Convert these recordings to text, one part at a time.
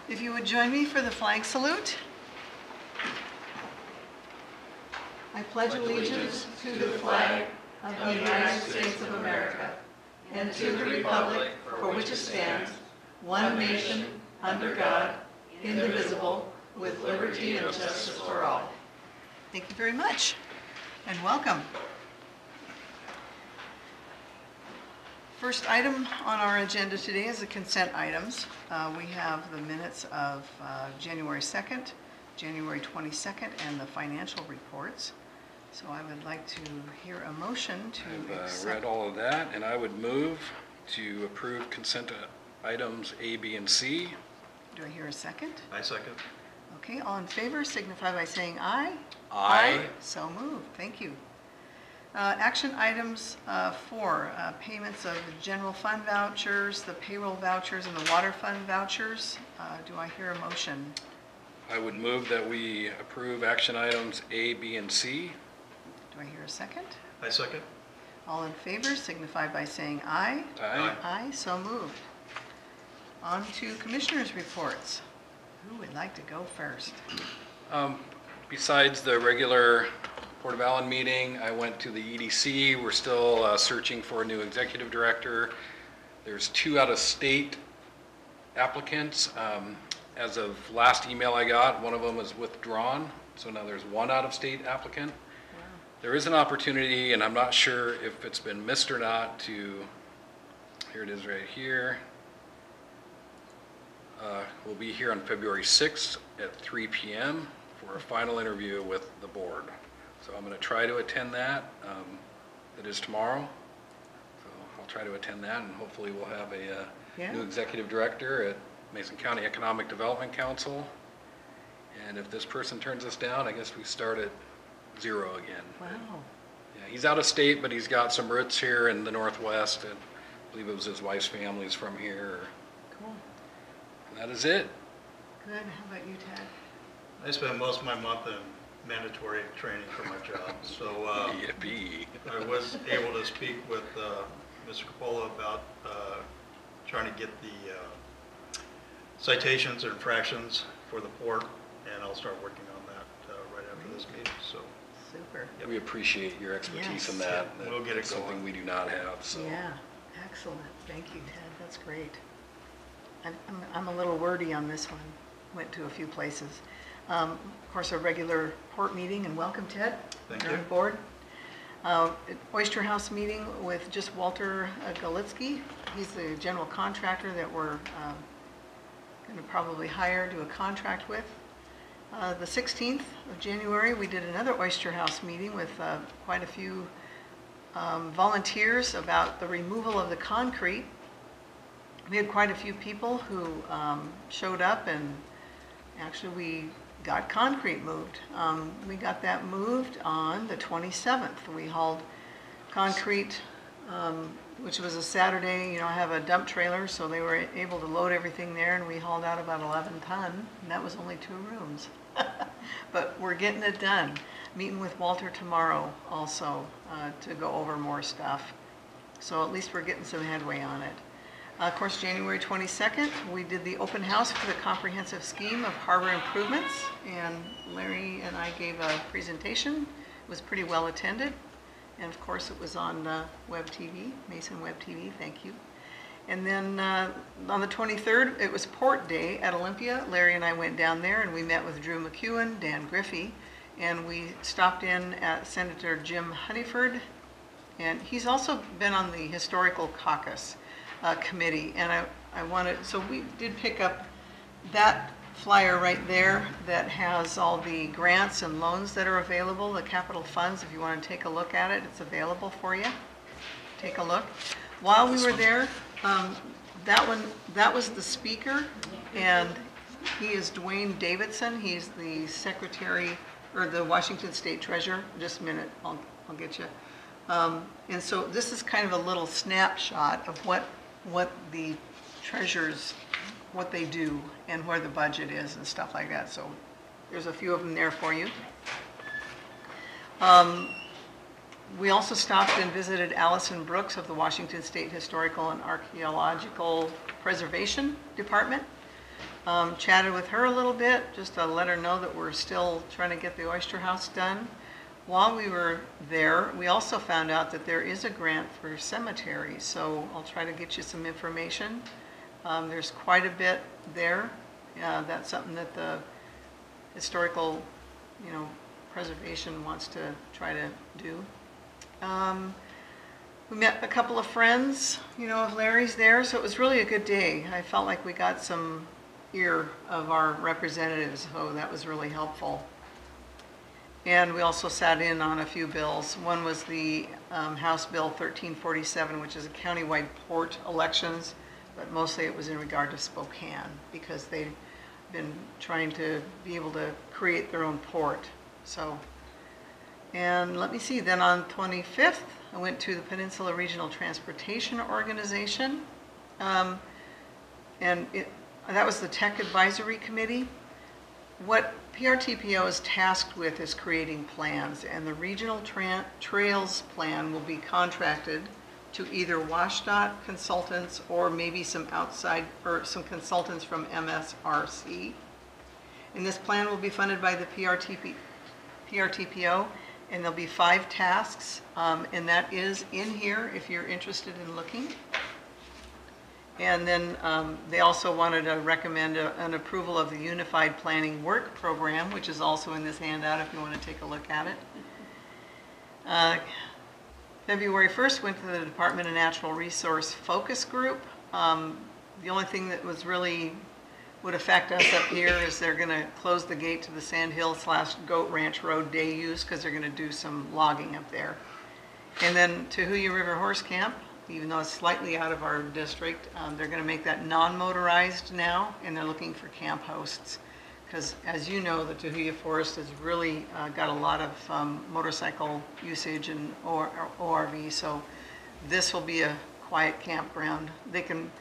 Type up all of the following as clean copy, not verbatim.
If you would join me for the flag salute. I pledge allegiance to the flag of the United States of America and to the republic for which it stands, one nation, under God, indivisible, with liberty and justice for all. Thank you very much, and welcome. First item on our agenda today is the consent items. We have the minutes of January 2nd, January 22nd, and the financial reports. So I would like to hear a motion to accept. I've read all of that, and I would move to approve consent items A, B, and C. Do I hear a second? I second. Okay, all in favor signify by saying aye. Aye. So moved. Thank you. Action items 4, payments of general fund vouchers, the payroll vouchers, and the water fund vouchers. Do I hear a motion? I would move that we approve action items A, B, and C. Do I hear a second? I second. All in favor signify by saying aye. Aye. Aye, so moved. On to commissioners' reports. Who would like to go first? Besides the regular Port of Allyn meeting, I went to the EDC. We're still searching for a new executive director. There's 2 out-of-state applicants. As of last email I got, one of them is withdrawn, so now there's 1 out-of-state applicant. Wow. There is an opportunity, and I'm not sure if it's been missed or not, to, here it is right here. We'll be here on February 6th at 3 p.m. for a final interview with the board. So I'm going to try to attend that. It is tomorrow, so I'll try to attend that, and hopefully we'll have a new executive director at Mason County Economic Development Council. And if this person turns us down, I guess we start at 0 again. Wow. Yeah, he's out of state, but he's got some roots here in the Northwest, and I believe it was his wife's family's from here. Cool. And that is it. Good. How about you, Ted? I spent most of my month in mandatory training for my job, so Yippee. I was able to speak with Mr. Coppola about trying to get the citations or infractions for the port, and I'll start working on that right after this meeting. So Super. We appreciate your expertise in that. We'll get it Something going. we do not have. So. Yeah, excellent. Thank you, Ted. That's great. I'm a little wordy on this one. Went to a few places. Of course, a regular port meeting, and welcome, Ted. Thank You're you. on board. Oyster House meeting with just Walter Galitsky. He's the general contractor that we're going to probably hire to a contract with. The 16th of January, we did another Oyster House meeting with quite a few volunteers about the removal of the concrete. We had quite a few people who showed up, and actually we got concrete moved. We got that moved on the 27th. We hauled concrete, which was a Saturday. You know, I have a dump trailer, so they were able to load everything there, and we hauled out about 11 ton, and that was only 2 rooms. But we're getting it done. Meeting with Walter tomorrow also to go over more stuff. So at least we're getting some headway on it. Of course, January 22nd, we did the open house for the comprehensive scheme of harbor improvements, and Larry and I gave a presentation. It was pretty well attended, and of course it was on Web TV, Mason Web TV, thank you. And then on the 23rd, it was Port Day at Olympia. Larry and I went down there, and we met with Drew McEwen, Dan Griffey, and we stopped in at Senator Jim Honeyford, and he's also been on the Historical Caucus committee, and I wanted, so we did pick up that flyer right there that has all the grants and loans that are available, the capital funds. If you want to take a look at it, it's available for you. Take a look. While we were there, that was the speaker, and he is Dwayne Davidson. He's the secretary, or the Washington State Treasurer. Just a minute, I'll get you. And so this is kind of a little snapshot of what the treasurers, what they do and where the budget is and stuff like that. So there's a few of them there for you. We also stopped and visited Allison Brooks of the Washington State Historical and Archaeological Preservation Department. Chatted with her a little bit, just to let her know that we're still trying to get the Oyster House done. While we were there, we also found out that there is a grant for cemeteries, so I'll try to get you some information. There's quite a bit there. That's something that the historical, preservation wants to try to do. We met a couple of friends, of Larry's there, so it was really a good day. I felt like we got some ear of our representatives, so that was really helpful. And we also sat in on a few bills. One was the House Bill 1347, which is a countywide port elections, but mostly it was in regard to Spokane because they've been trying to be able to create their own port. So, and let me see, then on 25th, I went to the Peninsula Regional Transportation Organization, and that was the Tech Advisory Committee. What PRTPO is tasked with is creating plans, and the Regional Trails Plan will be contracted to either WashDOT consultants or maybe some outside, or some consultants from MSRC. And this plan will be funded by the PRTPO, and there'll be 5 tasks, and that is in here if you're interested in looking. And then they also wanted to recommend an approval of the Unified Planning Work Program, which is also in this handout if you want to take a look at it. February 1st, went to the Department of Natural Resource Focus Group. The only thing that would affect us up here is they're going to close the gate to the Sand Hill / Goat Ranch Road day use because they're going to do some logging up there. And then Tahuya River Horse Camp, even though it's slightly out of our district, they're going to make that non-motorized now, and they're looking for camp hosts. Because as you know, the Tahuya Forest has really got a lot of motorcycle usage and ORV, so this will be a quiet campground. They can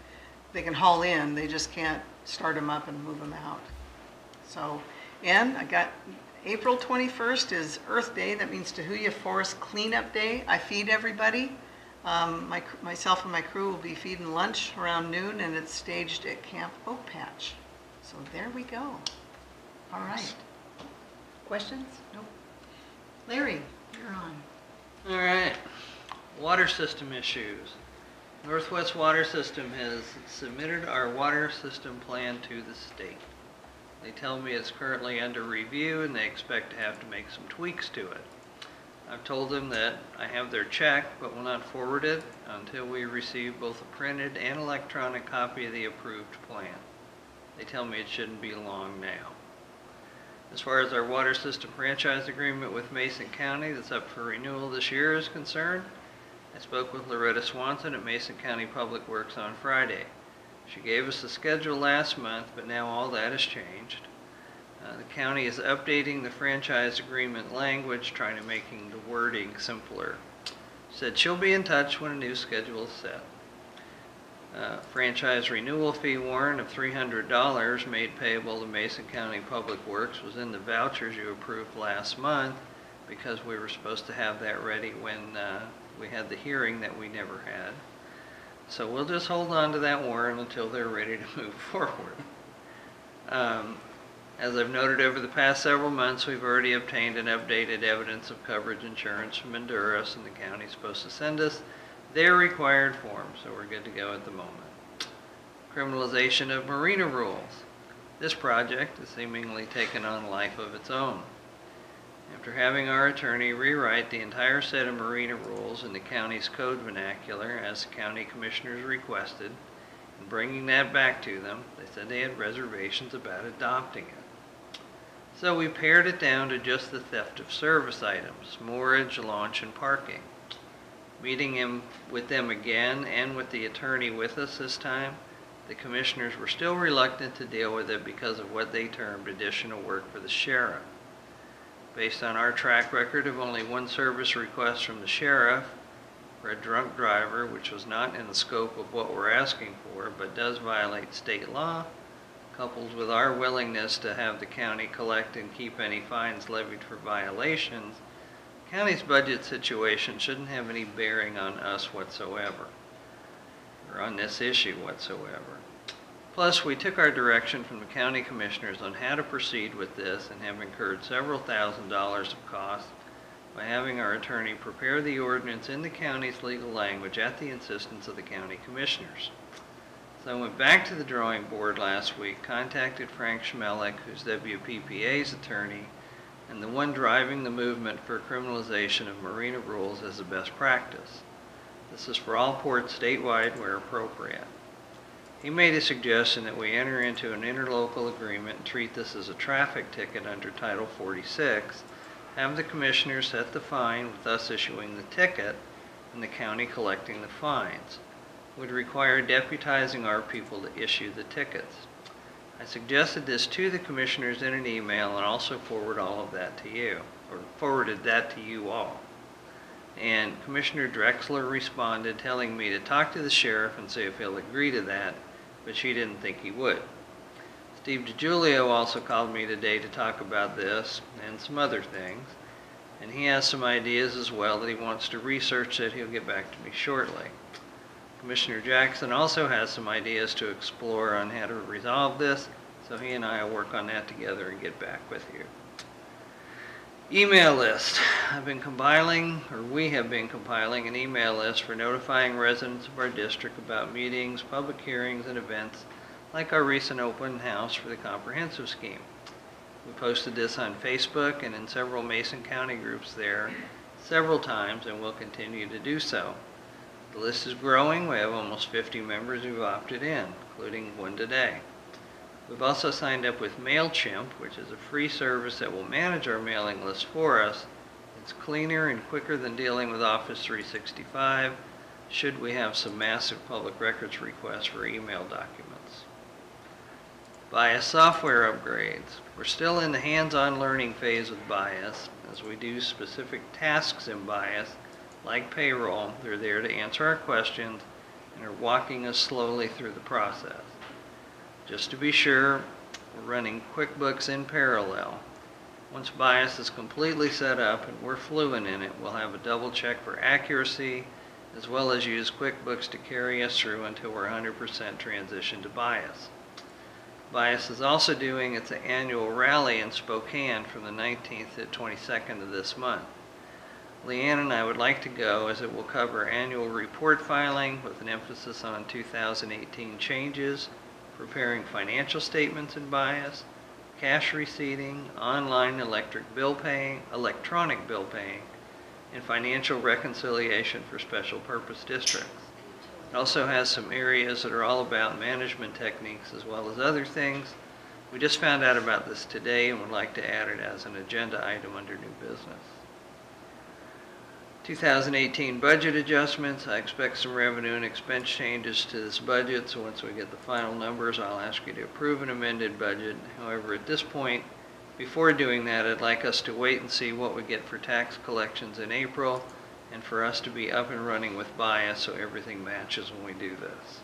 haul in, they just can't start them up and move them out. So, and I got April 21st is Earth Day. That means Tahuya Forest Cleanup Day. I feed everybody. Myself and my crew will be feeding lunch around noon, and it's staged at Camp Oak Patch. So there we go. All right. Questions? Nope. Larry, you're on. All right. Water system issues. Northwest Water System has submitted our water system plan to the state. They tell me it's currently under review and they expect to have to make some tweaks to it. I've told them that I have their check but will not forward it until we receive both a printed and electronic copy of the approved plan. They tell me it shouldn't be long now. As far as our water system franchise agreement with Mason County that's up for renewal this year is concerned, I spoke with Loretta Swanson at Mason County Public Works on Friday. She gave us the schedule last month, but now all that has changed. The county is updating the franchise agreement language, trying to making the wording simpler. Said she'll be in touch when a new schedule is set. Franchise renewal fee warrant of $300 made payable to Mason County Public Works was in the vouchers you approved last month because we were supposed to have that ready when we had the hearing that we never had. So we'll just hold on to that warrant until they're ready to move forward. As I've noted over the past several months, we've already obtained an updated evidence of coverage insurance from Honduras, and the county's supposed to send us their required form, so we're good to go at the moment. Criminalization of marina rules. This project has seemingly taken on a life of its own. After having our attorney rewrite the entire set of marina rules in the county's code vernacular as the county commissioners requested, and bringing that back to them, they said they had reservations about adopting it. So we pared it down to just the theft of service items, moorage, launch, and parking. Meeting with them again and with the attorney with us this time, the commissioners were still reluctant to deal with it because of what they termed additional work for the sheriff. Based on our track record of only one service request from the sheriff for a drunk driver, which was not in the scope of what we're asking for, but does violate state law, coupled with our willingness to have the county collect and keep any fines levied for violations, the county's budget situation shouldn't have any bearing on us whatsoever, or on this issue whatsoever. Plus, we took our direction from the county commissioners on how to proceed with this and have incurred several $1,000s of costs by having our attorney prepare the ordinance in the county's legal language at the insistence of the county commissioners. So I went back to the drawing board last week, contacted Frank Schmelik, who's WPPA's attorney, and the one driving the movement for criminalization of marina rules as a best practice. This is for all ports statewide where appropriate. He made a suggestion that we enter into an interlocal agreement and treat this as a traffic ticket under Title 46, have the commissioners set the fine with us issuing the ticket and the county collecting the fines. Would require deputizing our people to issue the tickets. I suggested this to the commissioners in an email and also forwarded that to you all. And Commissioner Drexler responded telling me to talk to the sheriff and see if he'll agree to that, but she didn't think he would. Steve DiGiulio also called me today to talk about this and some other things, and he has some ideas as well that he wants to research that he'll get back to me shortly. Commissioner Jackson also has some ideas to explore on how to resolve this, so he and I will work on that together and get back with you. Email list. We have been compiling an email list for notifying residents of our district about meetings, public hearings, and events like our recent open house for the comprehensive scheme. We posted this on Facebook and in several Mason County groups there several times and will continue to do so. The list is growing. We have almost 50 members who've opted in, including one today. We've also signed up with MailChimp, which is a free service that will manage our mailing list for us. It's cleaner and quicker than dealing with Office 365, should we have some massive public records requests for email documents. BIAS software upgrades. We're still in the hands-on learning phase with BIAS. As we do specific tasks in BIAS, like payroll, they're there to answer our questions and are walking us slowly through the process. Just to be sure, we're running QuickBooks in parallel. Once BIAS is completely set up and we're fluent in it, we'll have a double check for accuracy, as well as use QuickBooks to carry us through until we're 100% transitioned to BIAS. BIAS is also doing its annual rally in Spokane from the 19th to 22nd of this month. Leanne and I would like to go as it will cover annual report filing with an emphasis on 2018 changes, preparing financial statements in BIAS, cash receipting, online electronic bill paying, and financial reconciliation for special purpose districts. It also has some areas that are all about management techniques as well as other things. We just found out about this today and would like to add it as an agenda item under new business. 2018 budget adjustments. I expect some revenue and expense changes to this budget, so once we get the final numbers, I'll ask you to approve an amended budget. However, at this point, before doing that, I'd like us to wait and see what we get for tax collections in April, and for us to be up and running with BIAS so everything matches when we do this.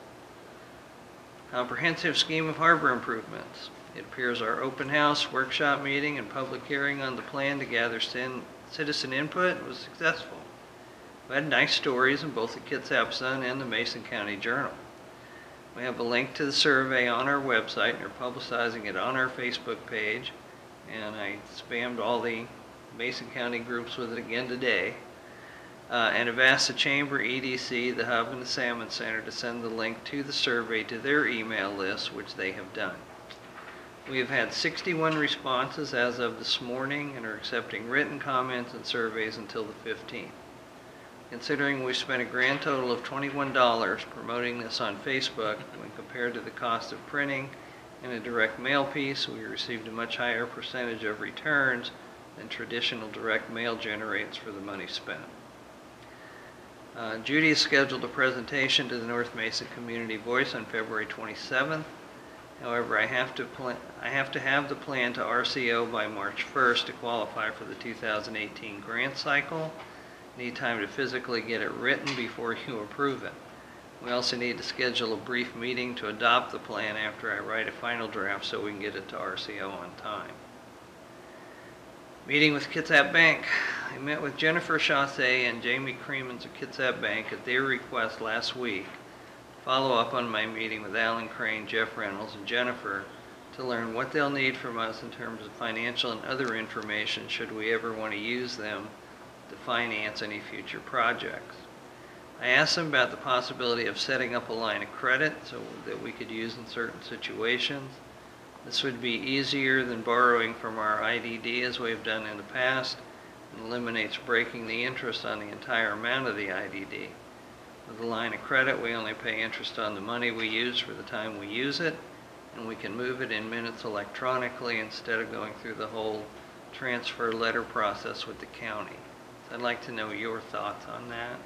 Comprehensive scheme of harbor improvements. It appears our open house, workshop meeting, and public hearing on the plan to gather citizen input was successful. We had nice stories in both the Kitsap Sun and the Mason County Journal. We have a link to the survey on our website and are publicizing it on our Facebook page. And I spammed all the Mason County groups with it again today. And have asked the Chamber, EDC, the Hub, and the Salmon Center to send the link to the survey to their email list, which they have done. We have had 61 responses as of this morning and are accepting written comments and surveys until the 15th. Considering we spent a grand total of $21 promoting this on Facebook, when compared to the cost of printing and a direct mail piece, we received a much higher percentage of returns than traditional direct mail generates for the money spent. Judy has scheduled a presentation to the North Mesa Community Voice on February 27th. However, I have to have the plan to RCO by March 1st to qualify for the 2018 grant cycle. Need time to physically get it written before you approve it. We also need to schedule a brief meeting to adopt the plan after I write a final draft so we can get it to RCO on time. Meeting with Kitsap Bank. I met with Jennifer Chassé and Jamie Creemans of Kitsap Bank at their request last week to follow up on my meeting with Allyn, Crane, Jeff Reynolds, and Jennifer to learn what they'll need from us in terms of financial and other information should we ever want to use them to finance any future projects. I asked them about the possibility of setting up a line of credit so that we could use in certain situations. This would be easier than borrowing from our IDD as we've done in the past, and eliminates breaking the interest on the entire amount of the IDD. With a line of credit, we only pay interest on the money we use for the time we use it, and we can move it in minutes electronically instead of going through the whole transfer letter process with the county. So I'd like to know your thoughts on that.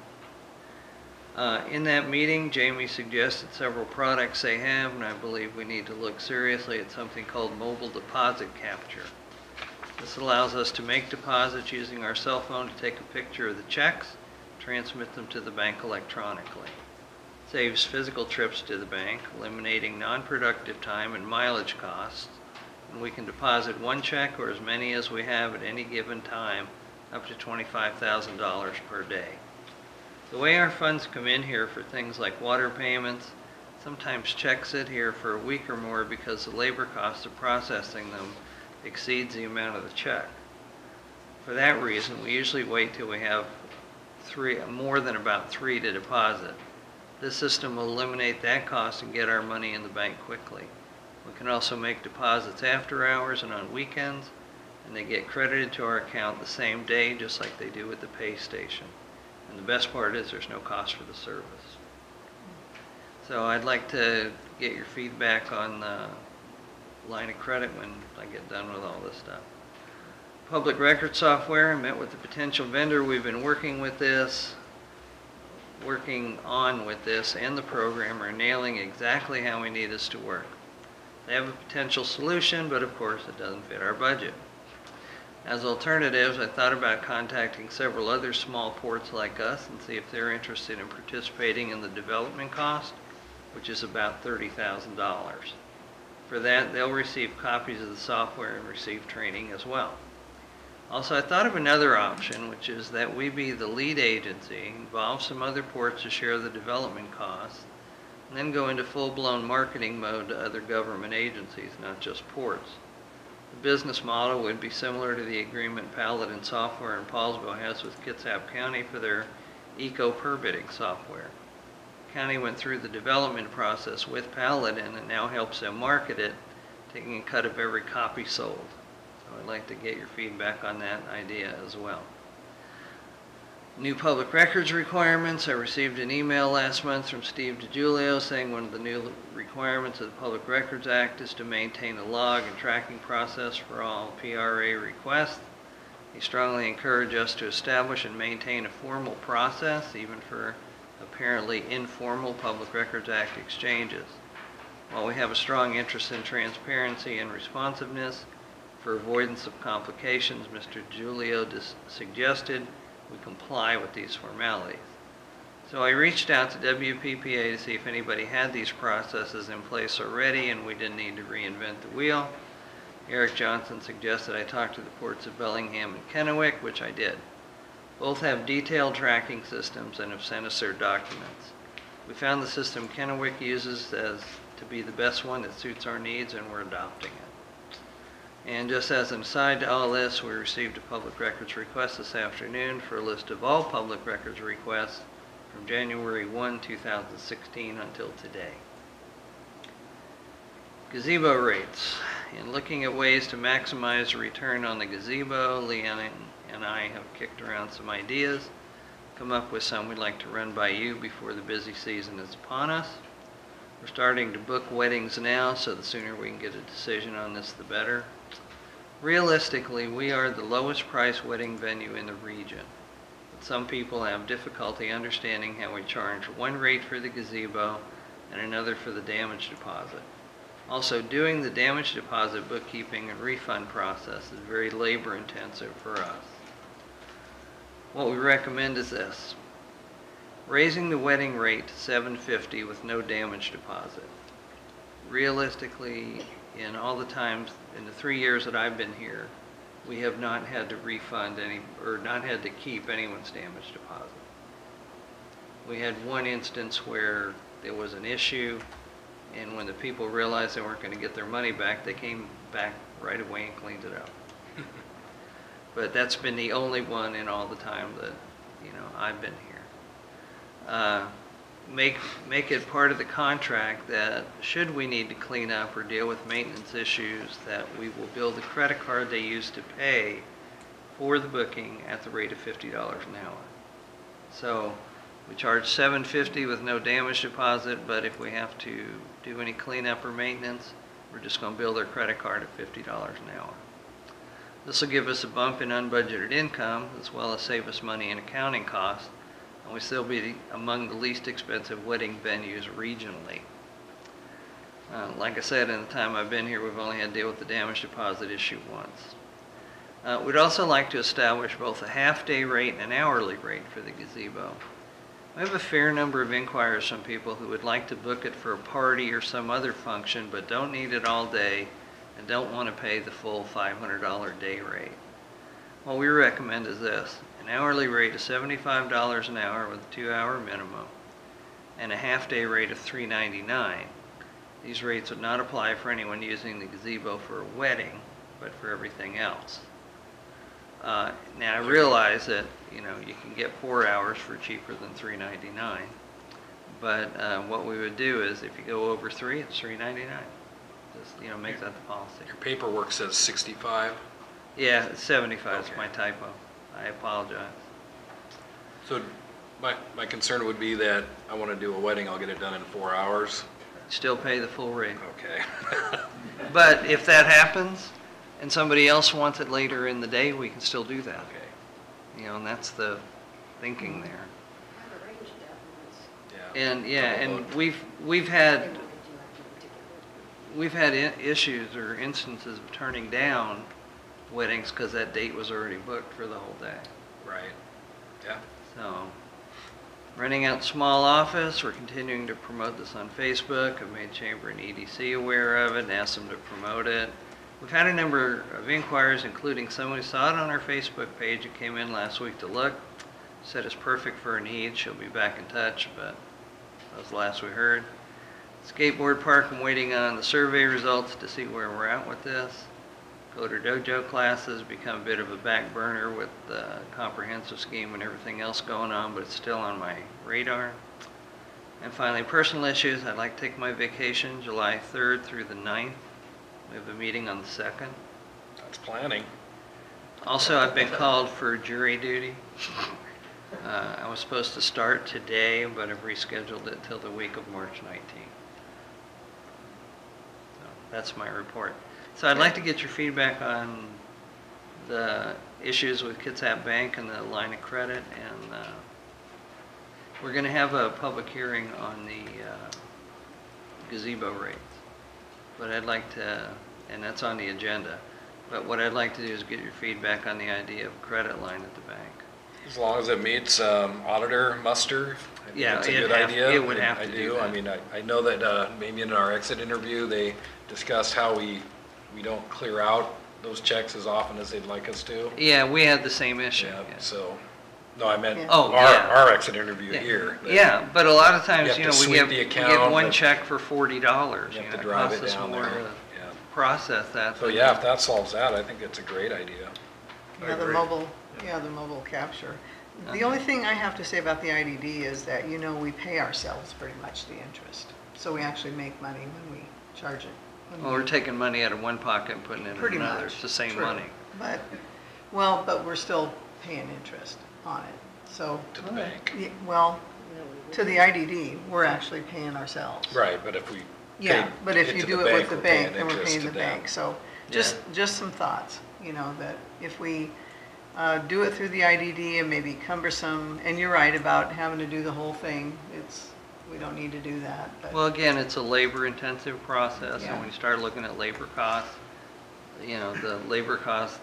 In that meeting, Jamie suggested several products they have, and I believe we need to look seriously at something called mobile deposit capture. This allows us to make deposits using our cell phone to take a picture of the checks, transmit them to the bank electronically. It saves physical trips to the bank, eliminating non-productive time and mileage costs, and we can deposit one check or as many as we have at any given time, up to $25,000 per day. The way our funds come in here for things like water payments, sometimes checks sit here for a week or more because the labor cost of processing them exceeds the amount of the check. For that reason, we usually wait till we have more than about three to deposit. This system will eliminate that cost and get our money in the bank quickly. We can also make deposits after hours and on weekends, and they get credited to our account the same day, just like they do at the pay station. And the best part is there's no cost for the service. So I'd like to get your feedback on the line of credit when I get done with all this stuff. Public record software, I met with the potential vendor. We've been working on with this and the programmer, nailing exactly how we need this to work. They have a potential solution, but of course it doesn't fit our budget. As alternatives, I thought about contacting several other small ports like us and see if they're interested in participating in the development cost, which is about $30,000. For that, they'll receive copies of the software and receive training as well. Also, I thought of another option, which is that we be the lead agency, involve some other ports to share the development costs, and then go into full-blown marketing mode to other government agencies, not just ports. The business model would be similar to the agreement Paladin Software in Paulsville has with Kitsap County for their eco-permitting software. The county went through the development process with Paladin and now helps them market it, taking a cut of every copy sold. So I'd like to get your feedback on that idea as well. New public records requirements. I received an email last month from Steve DiGiulio saying one of the new requirements of the Public Records Act is to maintain a log and tracking process for all PRA requests. He strongly encouraged us to establish and maintain a formal process, even for apparently informal Public Records Act exchanges. While we have a strong interest in transparency and responsiveness, for avoidance of complications, Mr. DiGiulio suggested we comply with these formalities. So I reached out to WPPA to see if anybody had these processes in place already and we didn't need to reinvent the wheel. Eric Johnson suggested I talk to the ports of Bellingham and Kennewick, which I did. Both have detailed tracking systems and have sent us their documents. We found the system Kennewick uses as to be the best one that suits our needs, and we're adopting it. And just as an aside to all this, we received a public records request this afternoon for a list of all public records requests from January 1, 2016 until today. Gazebo rates. In looking at ways to maximize the return on the gazebo, Leanne and I have kicked around some ideas, come up with some we'd like to run by you before the busy season is upon us. We're starting to book weddings now, so the sooner we can get a decision on this, the better. Realistically, we are the lowest price wedding venue in the region. But some people have difficulty understanding how we charge one rate for the gazebo and another for the damage deposit. Also, doing the damage deposit bookkeeping and refund process is very labor intensive for us. What we recommend is this: raising the wedding rate to $750 with no damage deposit. Realistically, in all the times, in the 3 years that I've been here, we have not had to refund or not had to keep anyone's damage deposit. We had one instance where there was an issue, and when the people realized they weren't going to get their money back, they came back right away and cleaned it up. But that's been the only one in all the time that, I've been here. Make it part of the contract that should we need to clean up or deal with maintenance issues, that we will bill the credit card they used to pay for the booking at the rate of $50 an hour. So we charge $7.50 with no damage deposit, but if we have to do any cleanup or maintenance, we're just going to bill their credit card at $50 an hour. This will give us a bump in unbudgeted income, as well as save us money in accounting costs, and we still be among the least expensive wedding venues regionally. Like I said, in the time I've been here, we've only had to deal with the damage deposit issue once. We'd also like to establish both a half-day rate and an hourly rate for the gazebo. We have a fair number of inquiries from people who would like to book it for a party or some other function, but don't need it all day and don't want to pay the full $500 day rate. What we recommend is this: an hourly rate of $75 an hour with a 2-hour minimum, and a half-day rate of $3.99. These rates would not apply for anyone using the gazebo for a wedding, but for everything else. Now I realize that you can get 4 hours for cheaper than $3.99, but what we would do is if you go over 3, it's $3.99. Just make that the policy. Your paperwork says 65. Yeah, it's 75 is Okay. my typo. I apologize. So my concern would be that I want to do a wedding, I'll get it done in 4 hours. Still pay the full rate. Okay. But if that happens and somebody else wants it later in the day, we can still do that. Okay. And that's the thinking there. I've arranged that once. Yeah. And we've had They wanted to do we've had issues or instances of turning down weddings because that date was already booked for the whole day. Right. Yeah. So, renting out small office, we're continuing to promote this on Facebook. I've made Chamber and EDC aware of it and asked them to promote it. We've had a number of inquiries, including someone who saw it on our Facebook page and came in last week to look. Said it's perfect for her needs. She'll be back in touch, but that was the last we heard. Skateboard park, I'm waiting on the survey results to see where we're at with this. Go-to dojo classes become a bit of a back burner with the comprehensive scheme and everything else going on, but it's still on my radar. And finally, personal issues. I'd like to take my vacation July 3rd through the 9th. We have a meeting on the 2nd. That's planning. Also, I've been called for jury duty. I was supposed to start today, but I've rescheduled it till the week of March 19th. So that's my report. So I'd like to get your feedback on the issues with Kitsap Bank and the line of credit, and we're going to have a public hearing on the gazebo rates. But I'd like to, and that's on the agenda, but what I'd like to do is get your feedback on the idea of a credit line at the bank. As long as it meets auditor muster, I think Yeah, it's a it'd good have- idea. it would have I to do. do that. I mean, I know that maybe in our exit interview, they discussed how we don't clear out those checks as often as they'd like us to. Yeah, we had the same issue. Yeah, yeah. so, no, I meant Yeah. Oh, yeah. our exit interview Yeah. here. that Yeah, but a lot of times, have to we sweep get, the we get account, one but check for $40. You have to It drive costs it us down more there. to Yeah. process that. So than- yeah, if that solves that, I think it's a great idea. I Yeah, the agree. mobile capture. The only thing I have to say about the IDD is that, we pay ourselves pretty much the interest. So we actually make money when we charge it. when Well, we- we're taking money out of one pocket and putting it in Pretty another. much. It's the same True. money. But we're still paying interest on it. So, To the bank. well, that. to the IDD, we're actually paying ourselves. Right, but if we Yeah, paid but if it you to do it with the we're paying bank, then we're interest paying to the them. bank. So Yeah. just some thoughts, that if we do it through the IDD, it may be cumbersome. And you're right about having to do the whole thing. We don't need to do that. But Well, again, it's a labor-intensive process, Yeah. and when you start looking at labor costs, the labor costs,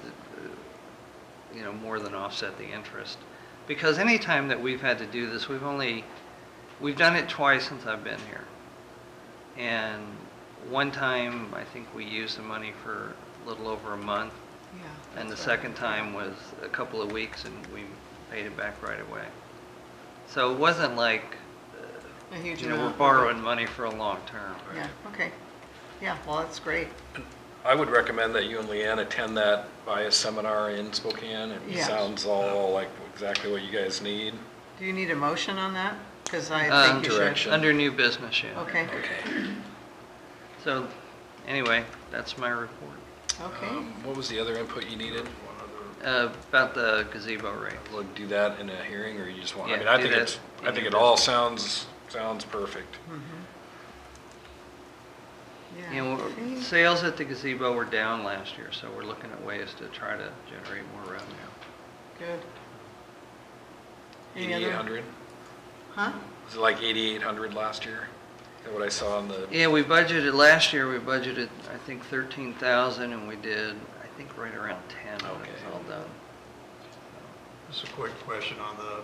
more than offset the interest. Because any time that we've had to do this, we've done it twice since I've been here. And one time, I think we used the money for a little over a month, yeah, and the that's right. second time was a couple of weeks, and we paid it back right away. So it wasn't like A huge You know, we're amount. borrowing money for a long term. Yeah, okay. Yeah, well, that's great. I would recommend that you and Leanne attend that BIAS seminar in Spokane. It Yeah. sounds all like exactly what you guys need. Do you need a motion on that? Because I Um, think you should. Direction. Under new business, yeah. Okay, Okay. So, anyway, that's my report. okay. What was the other input you needed? One other, About the gazebo rates. We'll do that in a hearing, or you just want, I Yeah, mean, I do think that it's, in I think your it all sounds perfect. Mhm. You Yeah, know, okay. sales at the gazebo were down last year, so we're looking at ways to try to generate more revenue. Good. Any other- 8,800? Huh? Was it like 8,800 last year? Is that what I saw on the, Yeah, we budgeted, last year we budgeted, I think, 13,000, and we did, I think, right around 10 when it was Okay. all done. just a quick question on the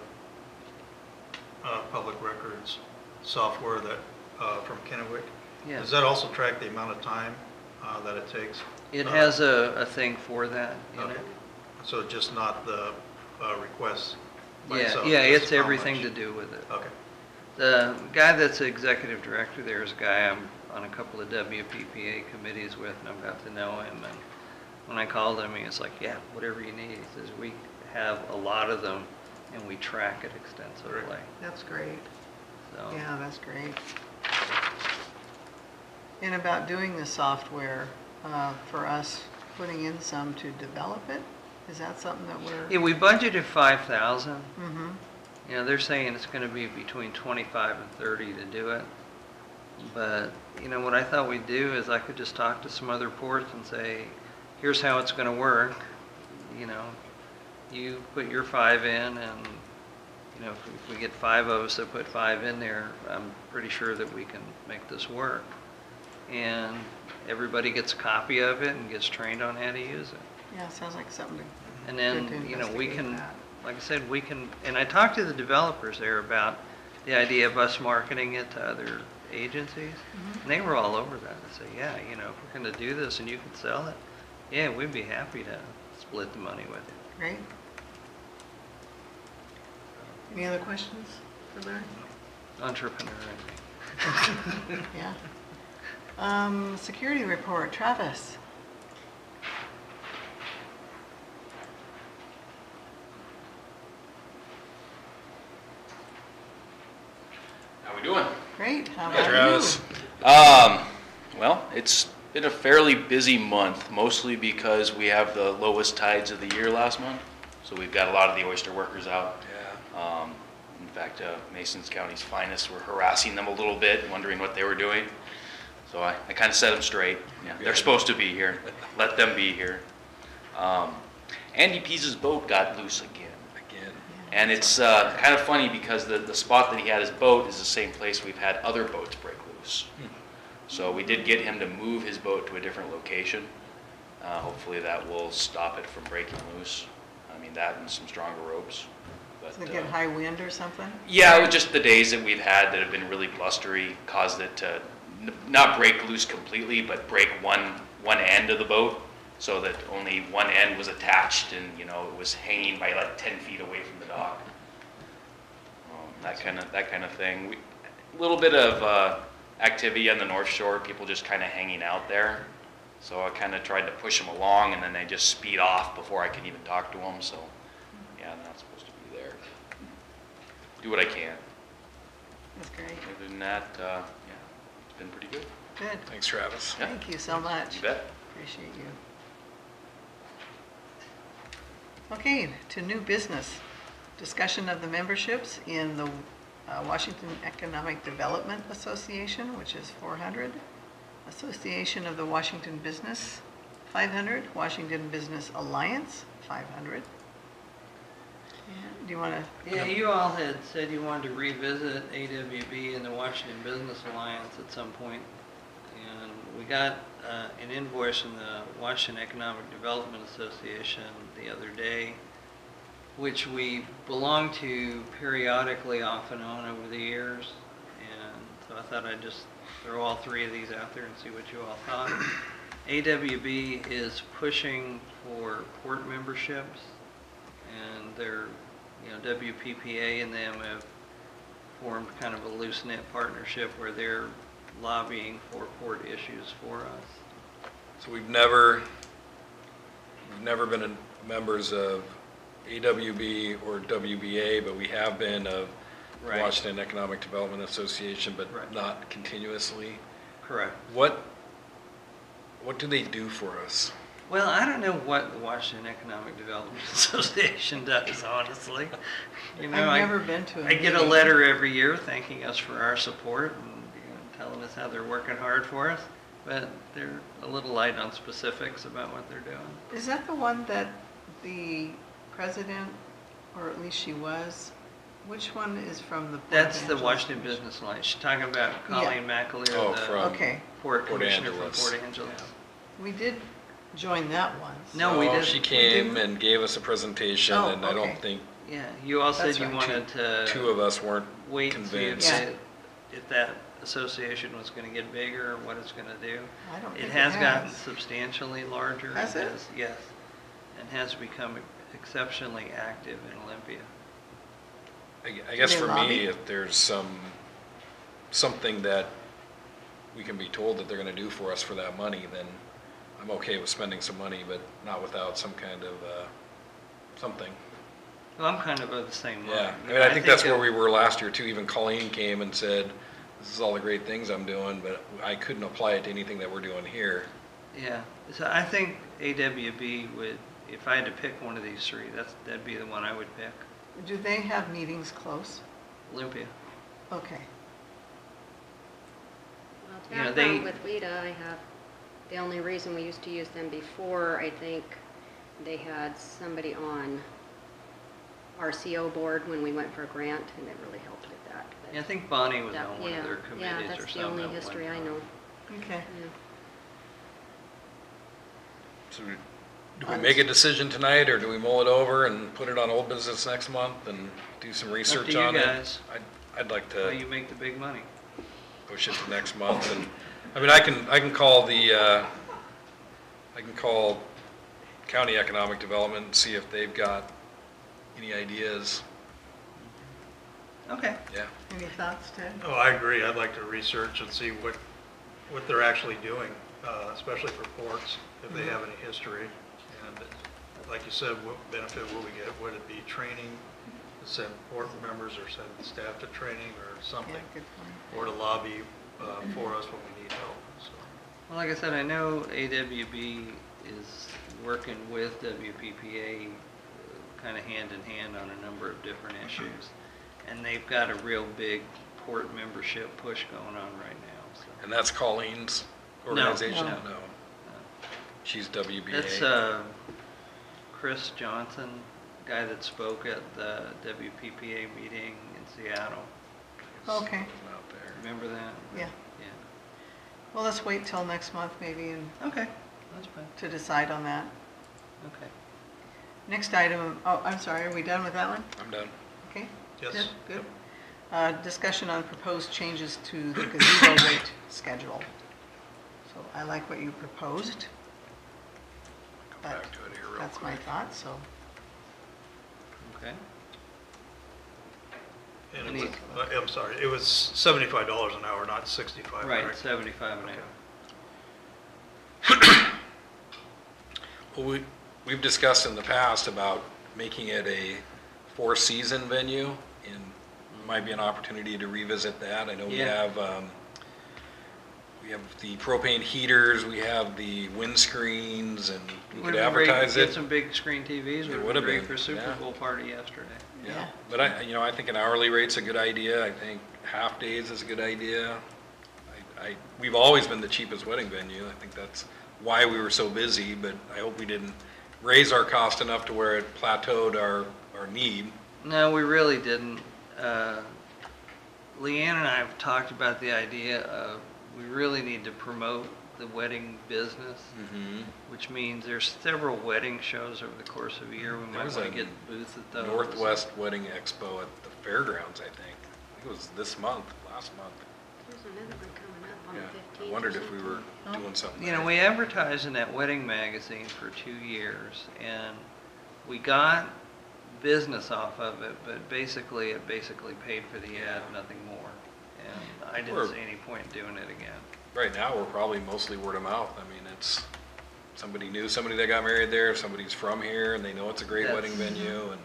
public records software that, from Kennewick. Yeah. Does that also track the amount of time that it takes? It has a thing for that in Okay. it. So just not the requests by Yeah, itself? yeah, just it's how everything to much? do with it. Okay. The guy that's the executive director there is a guy I'm on a couple of WPPA committees with, and I've got to know him. And when I called him, he was like, "Yeah, whatever you need." He says, "We have a lot of them, and we track it extensively." That's great. So, Yeah, that's great. And about doing the software, for us, putting in some to develop it, is that something that we're? yeah, we budgeted 5,000. Mm-hmm, You know, they're saying it's going to be between 25 and 30 to do it. But, you know, what I thought we'd do is I could just talk to some other ports and say, here's how it's going to work. You know, you put your 5 in, and, you know, if we get 5 of us that put 5 in there, I'm pretty sure that we can make this work. And everybody gets a copy of it and gets trained on how to use it. yeah, sounds like something to. And Good then, to you know, we investigate can, that. like I said, we can, and I talked to the developers there about the idea of us marketing it to other agencies. Mhm. And they were all over that. They said, yeah, you know, if we're going to do this and you can sell it, yeah, we'd be happy to split the money with you. Great. Any other questions for Larry? Entrepreneur, I think. Yeah. Security report, Travis. How we doing? Great, how Hey, about Travis. you? Well, it's been a fairly busy month, mostly because we have the lowest tides of the year last month. So we've got a lot of the oyster workers out. yeah. In fact, Masons County's finest were harassing them a little bit, wondering what they were doing. So I kind of set them straight. Yeah, they're Good. supposed to be here. Let them be here. Andy Pease's boat got loose again. Again. And it's kind of funny because the spot that he had his boat is the same place we've had other boats break loose. So we did get him to move his boat to a different location. Hopefully that will stop it from breaking loose. I mean, that and some stronger ropes. But, Does it get high wind or something? yeah, it was just the days that we've had that have been really blustery caused it to not break loose completely, but break one end of the boat, so that only one end was attached, and you know it was hanging by like 10 feet away from the dock. That kind of thing. A little bit of activity on the North Shore, people just kind of hanging out there. So I kind of tried to push them along, and then they just speed off before I can even talk to them. So yeah, they're not supposed to be there. Do what I can. That's great. Other than that, yeah, it's been pretty good. Good. Thanks, Travis. Yeah. Thank you so much. You bet. Appreciate you. Okay, to new business. Discussion of the memberships in the Washington Economic Development Association, which is 400. Association of the Washington Business, 500. Washington Business Alliance, 500. Do you want to? Yeah, you all had said you wanted to revisit AWB and the Washington Business Alliance at some point. And we got an invoice from the Washington Economic Development Association the other day, which we belong to periodically off and on over the years. And so I thought I'd just throw all 3 of these out there and see what you all thought. AWB is pushing for port memberships, and they're, you know, WPPA and them have formed kind of a loose-knit partnership where they're lobbying for port issues for us. So we've never been members of AWB or WBA, but we have been of Right. Washington Economic Development Association, but Right. not continuously. Correct. What do they do for us? Well, I don't know what the Washington Economic Development Association does, honestly. You know, I've never been to a I get a meeting. letter every year thanking us for our support and telling us how they're working hard for us, but they're a little light on specifics about what they're doing. Is that the one that the president, or at least she was, which one is from the? Port That's the Angeles Washington Commission? Business Alliance. She's talking about Colleen McAleer, Oh, the from- Okay, Port Port Commissioner Angeles. from Port Angeles. we did join that once. No, we Oh, didn't. she We came didn't? and gave us a presentation, Oh, and I don't okay. think Yeah, you all said That's you right. wanted to two of us weren't wait and see if, convinced. Yeah. if that association was going to get bigger or what it's going to do. I don't It think has gotten substantially larger. Has it? Yes, and has become exceptionally active in Olympia. I guess they for lobby? me, if there's something that we can be told that they're gonna do for us for that money, then I'm okay with spending some money, but not without some kind of, something. Well, I'm kind of the same way. Yeah, I You mean, know, I think that's that- where we were last year too. Even Colleen came and said, this is all the great things I'm doing, but I couldn't apply it to anything that we're doing here. Yeah, so I think AWB would, if I had to pick one of these three, that'd be the one I would pick. Do they have meetings close? Olympia. Okay. Well, You know, background with WIDA, I have, the only reason we used to use them before, I think they had somebody on our CO board when we went for a grant, and it really helped with that. But Yeah, I think Bonnie was that- on one of their yeah, committees or that's something. the only at one history I time. know. Okay. Yeah. So do we make a decision tonight, or do we mull it over and put it on old business next month and do some research you on it? guys. I'd like Well, to you make the big money. push it to next month, and, I mean, I can call I can call County Economic Development and see if they've got any ideas. Okay. Yeah, Any thoughts, Ted? Oh, I agree. I'd like to research and see what they're actually doing, especially for ports, if they have any history. And like you said, what benefit will we get? Would it be training to send port members or send staff to training or something? Yeah, good point. Or to lobby for us when we need help, so. Well, like I said, I know AWB is working with WPPA kind of hand in hand on a number of different issues. And they've got a real big port membership push going on right now. So. and that's Colleen's organization? No. No, she's WBA. That's Chris Johnson, guy that spoke at the WPPA meeting in Seattle. Okay. Out there. Remember that? Yeah. Yeah. Well, let's wait till next month maybe and Okay, that's fine. to decide on that. Okay. Next item, oh, I'm sorry, are we done with that one? I'm done. Okay? Yes. Good. Discussion on proposed changes to the gazebo rate schedule. So I like what you proposed. Go But back to it here real that's my quick. thought, so. Okay. And Any- it was, I'm sorry, it was $75 an hour, not 65, Right, correct? 75 an hour. Well, we've discussed in the past about making it a four-season venue, and might be an opportunity to revisit that. I know we Yeah. have the propane heaters, we have the windscreens, and we could Would've been great to advertise Get it. some big screen TVs, It would have would've been great been, for Super yeah. Bowl party yesterday. Yeah. But I think an hourly rate's a good idea. I think half days is a good idea. We've always been the cheapest wedding venue. I think that's why we were so busy, but I hope we didn't raise our cost enough to where it plateaued our need. No, we really didn't. Leanne and I have talked about the idea of we really need to promote the wedding business, which means there's several wedding shows over the course of a year. We might was want a to get booths at those. Northwest Wedding Expo at the fairgrounds, I think. I think it was last month. There's another one coming up on the Yeah, 15th. I wondered if we were doing something You know, there. we advertised in that wedding magazine for 2 years, and we got business off of it, but basically, it basically paid for the ad, nothing more. And I didn't see any point in doing it again. Right now, we're probably mostly word of mouth. I mean, it's, somebody knew somebody that got married there, somebody's from here, and they know it's a great wedding venue, and,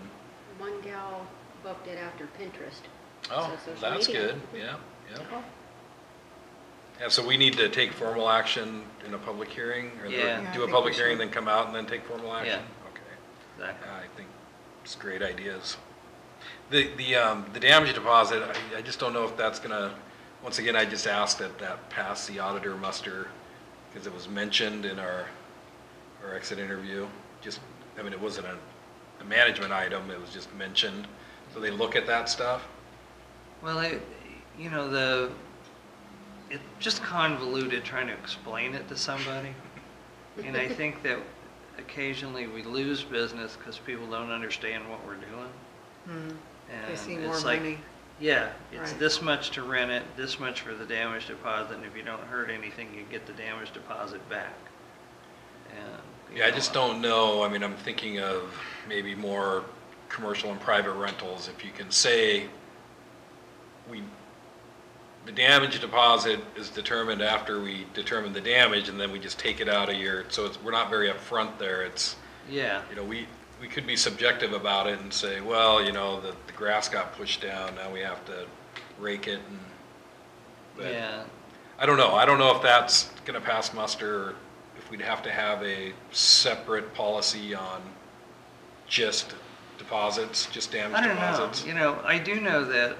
One gal booked it after Pinterest. oh, So social that's media. good, yeah, yeah. Yeah, so we need to take formal action in a public hearing? Or Yeah. Yeah, I do a think public we hearing, should. then come out and then take formal action? Okay. Exactly. Yeah, I think it's great ideas. The damage deposit, I just don't know if that's gonna, once again, I just asked that pass the auditor muster, because it was mentioned in our exit interview. Just, I mean, it wasn't a management item, it was just mentioned. So they look at that stuff? Well, you know, it's just convoluted trying to explain it to somebody. And I think that occasionally we lose business because people don't understand what we're doing. Hmm. They And see more it's like, money. yeah, it's Right. this much to rent it, this much for the damage deposit, and if you don't hurt anything, you get the damage deposit back. And, you Yeah, I know, just don't know, I mean, I'm thinking of maybe more commercial and private rentals. If you can say, the damage deposit is determined after we determine the damage, and then we just take it out of your, so we're not very upfront there. It's, Yeah, you know, we could be subjective about it and say, well, you know, the grass got pushed down, now we have to rake it, and, but yeah. I don't know if that's gonna pass muster, or if we'd have to have a separate policy on just deposits, just damage I don't deposits. know, you know, I do know that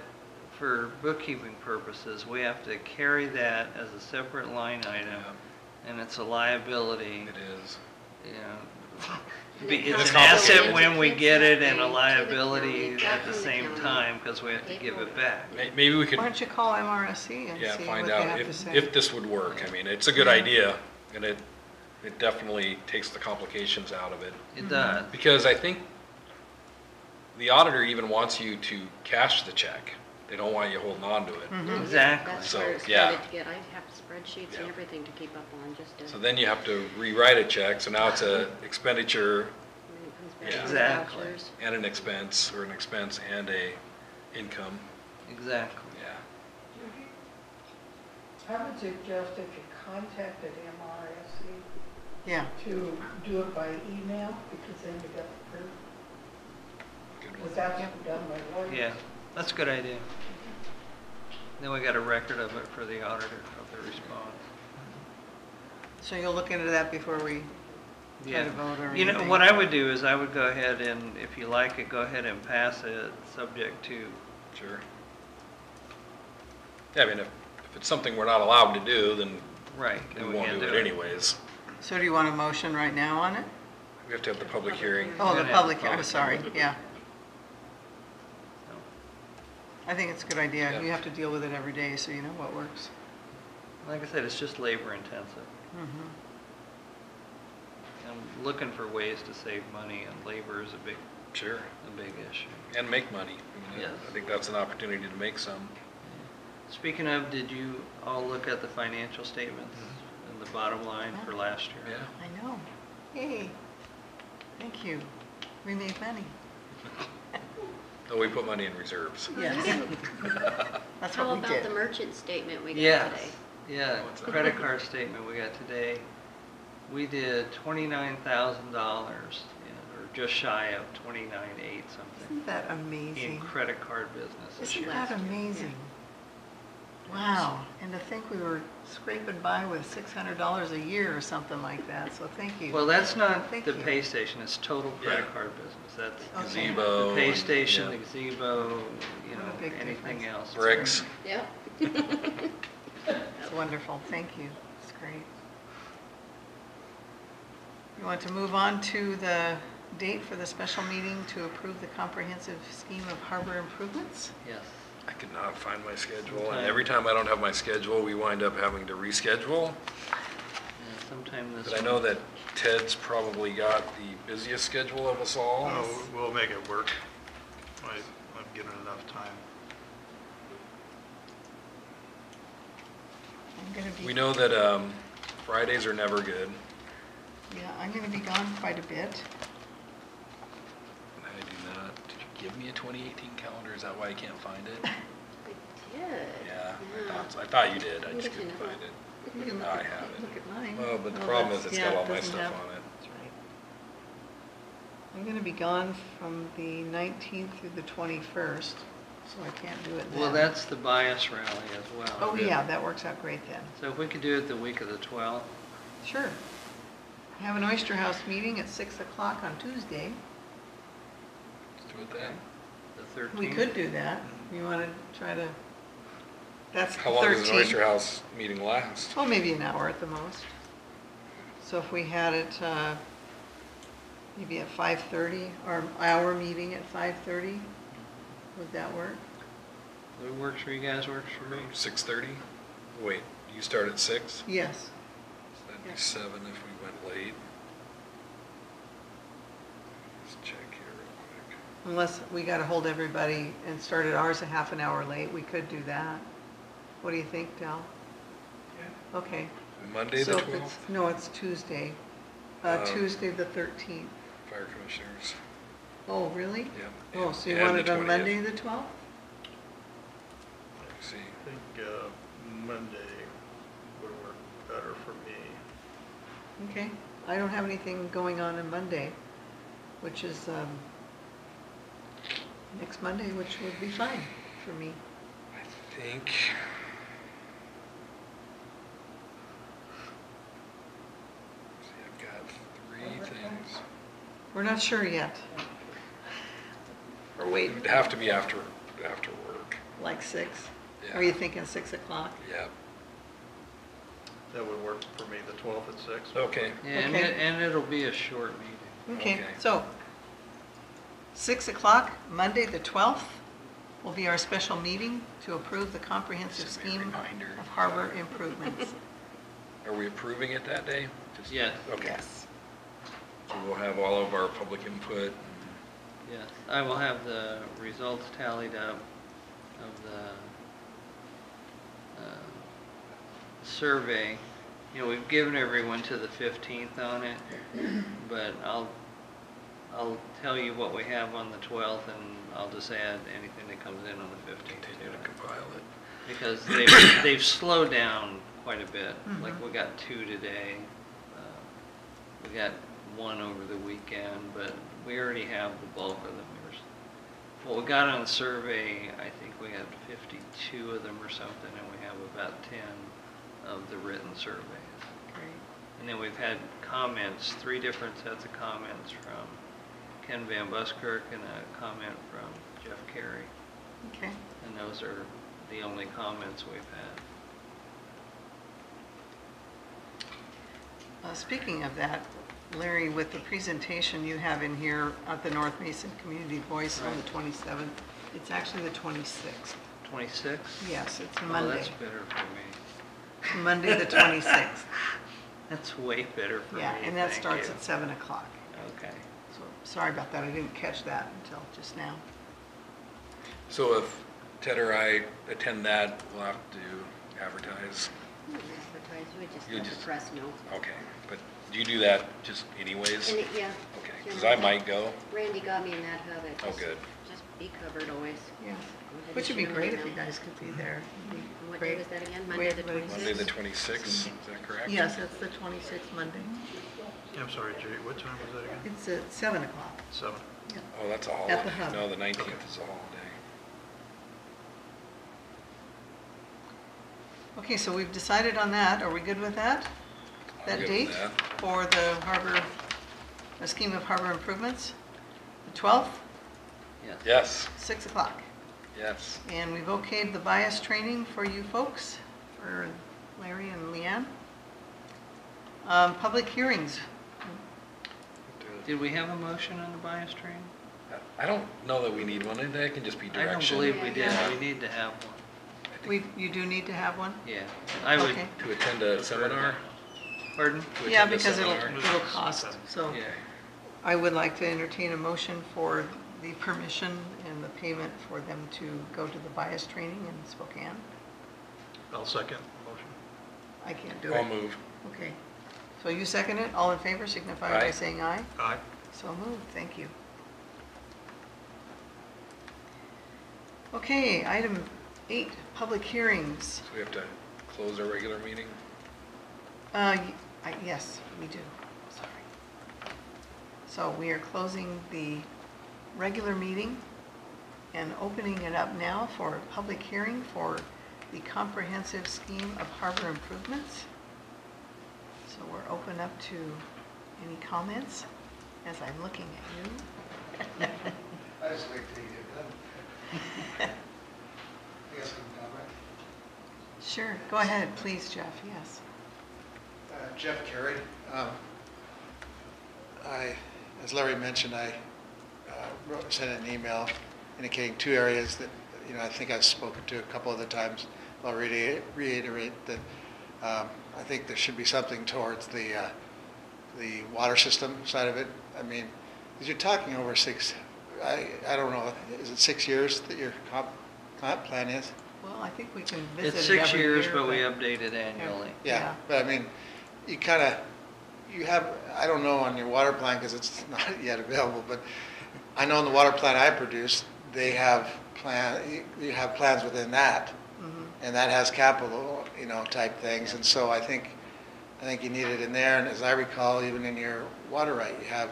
for bookkeeping purposes, we have to carry that as a separate line item, Yeah, and it's a liability, it is. you know. And it It's comes an with asset it. when we get it and a To the liability county, at the from the same county. time, because we have to give it back. Maybe we could, Why don't you call MRSC and yeah, see what find they out have to say? if this would work. I mean, it's a good Yeah. idea, and it definitely takes the complications out of it. It does. Because I think the auditor even wants you to cash the check. They don't want you holding on to it. Mhm. Exactly. That's So, where it yeah. started to get, I have spreadsheets Yeah. and everything to keep up on, just to. So then you have to rewrite a check, so now it's a expenditure When it comes back Yeah. to the Exactly. vouchers. and an expense, or an expense and a income. Exactly. Yeah. I would suggest if you contacted MRSC Yeah, to do it by email, because then you got the proof, Good one. because that's done by lawyers. Yeah, that's a good idea. Then we got a record of it for the auditor of the response. so you'll look into that before we try Yeah. to vote or You know, anything? what I would do is I would go ahead and, if you like it, go ahead and pass it, subject to, Sure. Yeah, I mean, if it's something we're not allowed to do, then right, we then we won't can't do it anyways. So do you want a motion right now on it? We have to have the public hearing. Oh, the Yeah, public, I'm public sorry, yeah. So, I think it's a good idea. Yeah. You have to deal with it every day, so you know what works. like I said, it's just labor intensive. Mhm. I'm looking for ways to save money, and labor is a big Sure. issue. And make money. I mean, Yes. I think that's an opportunity to make some. Speaking of, did you all look at the financial statements and the bottom line for last year? Yeah. I know. Hey, thank you. We made money. Oh, we put money in reserves. Yes. That's How what we about did. the merchant statement we got Yes, today? yeah, What's that? credit card statement we got today. We did $29,000, or just shy of 29,800 something, Isn't that in amazing? credit card business this Isn't year. that amazing? Wow, and to think we were scraping by with $600 a year or something like that, so thank you. Well, that's not Thank the you. pay station, it's total credit Yeah. card business. That's Okay. Gazebo. the pay and- station, yeah. the gazebo, you What a know, big anything difference. else. Bricks. Yep. It's wonderful, thank you. It's great. You want to move on to the date for the special meeting to approve the comprehensive scheme of harbor improvements? Yes. I could not find my schedule, and Okay. every time I don't have my schedule, we wind up having to reschedule. Yeah, sometime this But I know that Ted's probably got the busiest schedule of us all. Oh, we'll make it work. I'm giving enough time. I'm gonna be. We know that Fridays are never good. Yeah, I'm gonna be gone quite a bit. I do not. give me a 2018 calendar? Is that why I can't find it? I did. Yeah, I thought you did, I Look just at couldn't you. find it. You can look I at- have it. Look at mine. Well, but the Oh, problem is that's- it's yeah, got all my doesn't stuff have- on it. That's right. I'm gonna be gone from the 19th through the 21st, so I can't do it then. Well, that's the bias rally as well. Oh, yeah, that works out great then. So if we could do it the week of the 12th, Sure. Have an Oyster House meeting at 6 o'clock on Tuesday. Let's do it then. the 13th. We could do that. You want to try to, that's the 13th. How long does the Oyster House meeting last? Oh, maybe an hour at the most. So if we had it maybe at 5:30, or our meeting at 5:30, would that work? What works for you guys works for me. 6:30? Wait, you start at 6? Yes. So that'd Yeah. be 7 if we went late. Let's check here real quick. Unless we got to hold everybody and started ours a half an hour late, we could do that. What do you think, Del? Okay. Monday the So if 12th? it's- No, it's Tuesday. Tuesday the 13th. Fire Commissioners. Oh, really? Yep. Oh, so you and want the it on 20th. Monday the 12th? Let me see. I think Monday would work better for me. Okay. I don't have anything going on Monday, which is next Monday, which would be fine for me. I think. See, I've got 3 things. We're not sure yet. Or wait, It would have to be after work. like 6? Yeah. Are you thinking 6 o'clock? Yeah. That would work for me, the 12th at 6. Okay. Yeah, and, Okay. and it'll be a short meeting. Okay, Okay. so 6 o'clock, Monday the 12th, will be our special meeting to approve the comprehensive Send me a scheme reminder. of harbor improvements. Are we approving it that day? Just- Yes. Okay. Yes. So we'll have all of our public input. Yes, I will have the results tallied up of the survey. You know, we've given everyone to the 15th on it, but I'll tell you what we have on the 12th, and I'll just add anything that comes in on the 15th Continue to to it. compile it. Because they've slowed down quite a bit. Like, Mhm. we got 2 today. We got 1 over the weekend, but we already have the bulk of them. What we got on the survey, I think we had 52 of them or something, and we have about 10 of the written surveys. Great. And then we've had comments, 3 different sets of comments from Ken Van Buskirk and a comment from Jeff Carey. Okay. And those are the only comments we've had. Speaking of that, Larry, with the presentation you have in here at the North Mason Community Voice on the 27th, it's actually the 26th. 26? Yes, it's Oh, Monday. that's better for me. Monday the 26th. That's way better for me. Yeah, and that thank starts you. at 7 o'clock. Okay. So, sorry about that, I didn't catch that until just now. So if Ted or I attend that, we'll have to advertise. You would advertise, you would just You let the just- press know. Okay, but do you do that just anyways? And yeah. Okay, because I generally, might go. Randy got me in that habit. Oh, just- good. Just be covered always. Yeah, Go ahead which would and be shoot great them if you email. guys could be there. It'd be And what great. day was that again? Way Monday the everybody- 26th? Monday the 26th, is that correct? Yes, it's the 26th Monday. I'm sorry, Jay, what time was that again? It's at 7 o'clock. 7. Yeah. Oh, that's a At holiday. the hub. No, the 19th is a holiday. Okay, so we've decided on that. Are we good with that? I'm That good date with that. for the harbor, a scheme of harbor improvements? The 12th, Yes. Yes, 6 o'clock. yes. And we've okayed the bias training for you folks, for Larry and Leanne. Public hearings. Did we have a motion on the bias training? I don't know that we need one, that can just be I don't direction. believe we did. Yeah. We need to have one. You do need to have one? Yeah. I would. Okay. To attend a seminar? Pardon? To Yeah, attend a because seminar? it'll cost, so Yeah. I would like to entertain a motion for the permission and the payment for them to go to the bias training in Spokane. I'll second the motion. I can't do I'll it. move. Okay. So you second it? All in favor signify by Aye. saying aye. Aye. So moved, thank you. Okay, item 8, public hearings. So we have to close our regular meeting? Yes, we do, sorry. So we are closing the regular meeting and opening it up now for a public hearing for the comprehensive scheme of harbor improvements. So we're open up to any comments as I'm looking at you. I just wait till you get done. I guess I'm done, right? Sure, go ahead, please, Jeff, yes. Jeff Carey. As Larry mentioned, I sent an email indicating 2 areas that, I think I've spoken to a couple other times. I'll reiterate that I think there should be something towards the water system side of it. I mean, because you're talking over 6, I don't know, is it 6 years that your comp plan is? Well, I think we can visit It's it 6 every years, year, but we update it annually. Yeah. But I mean, you have, I don't know on your water plan because it's not yet available, but I know in the water plan I produce, they have you have plans within that, and that has capital, type things, and so I think you need it in there, and as I recall, even in your water right, you have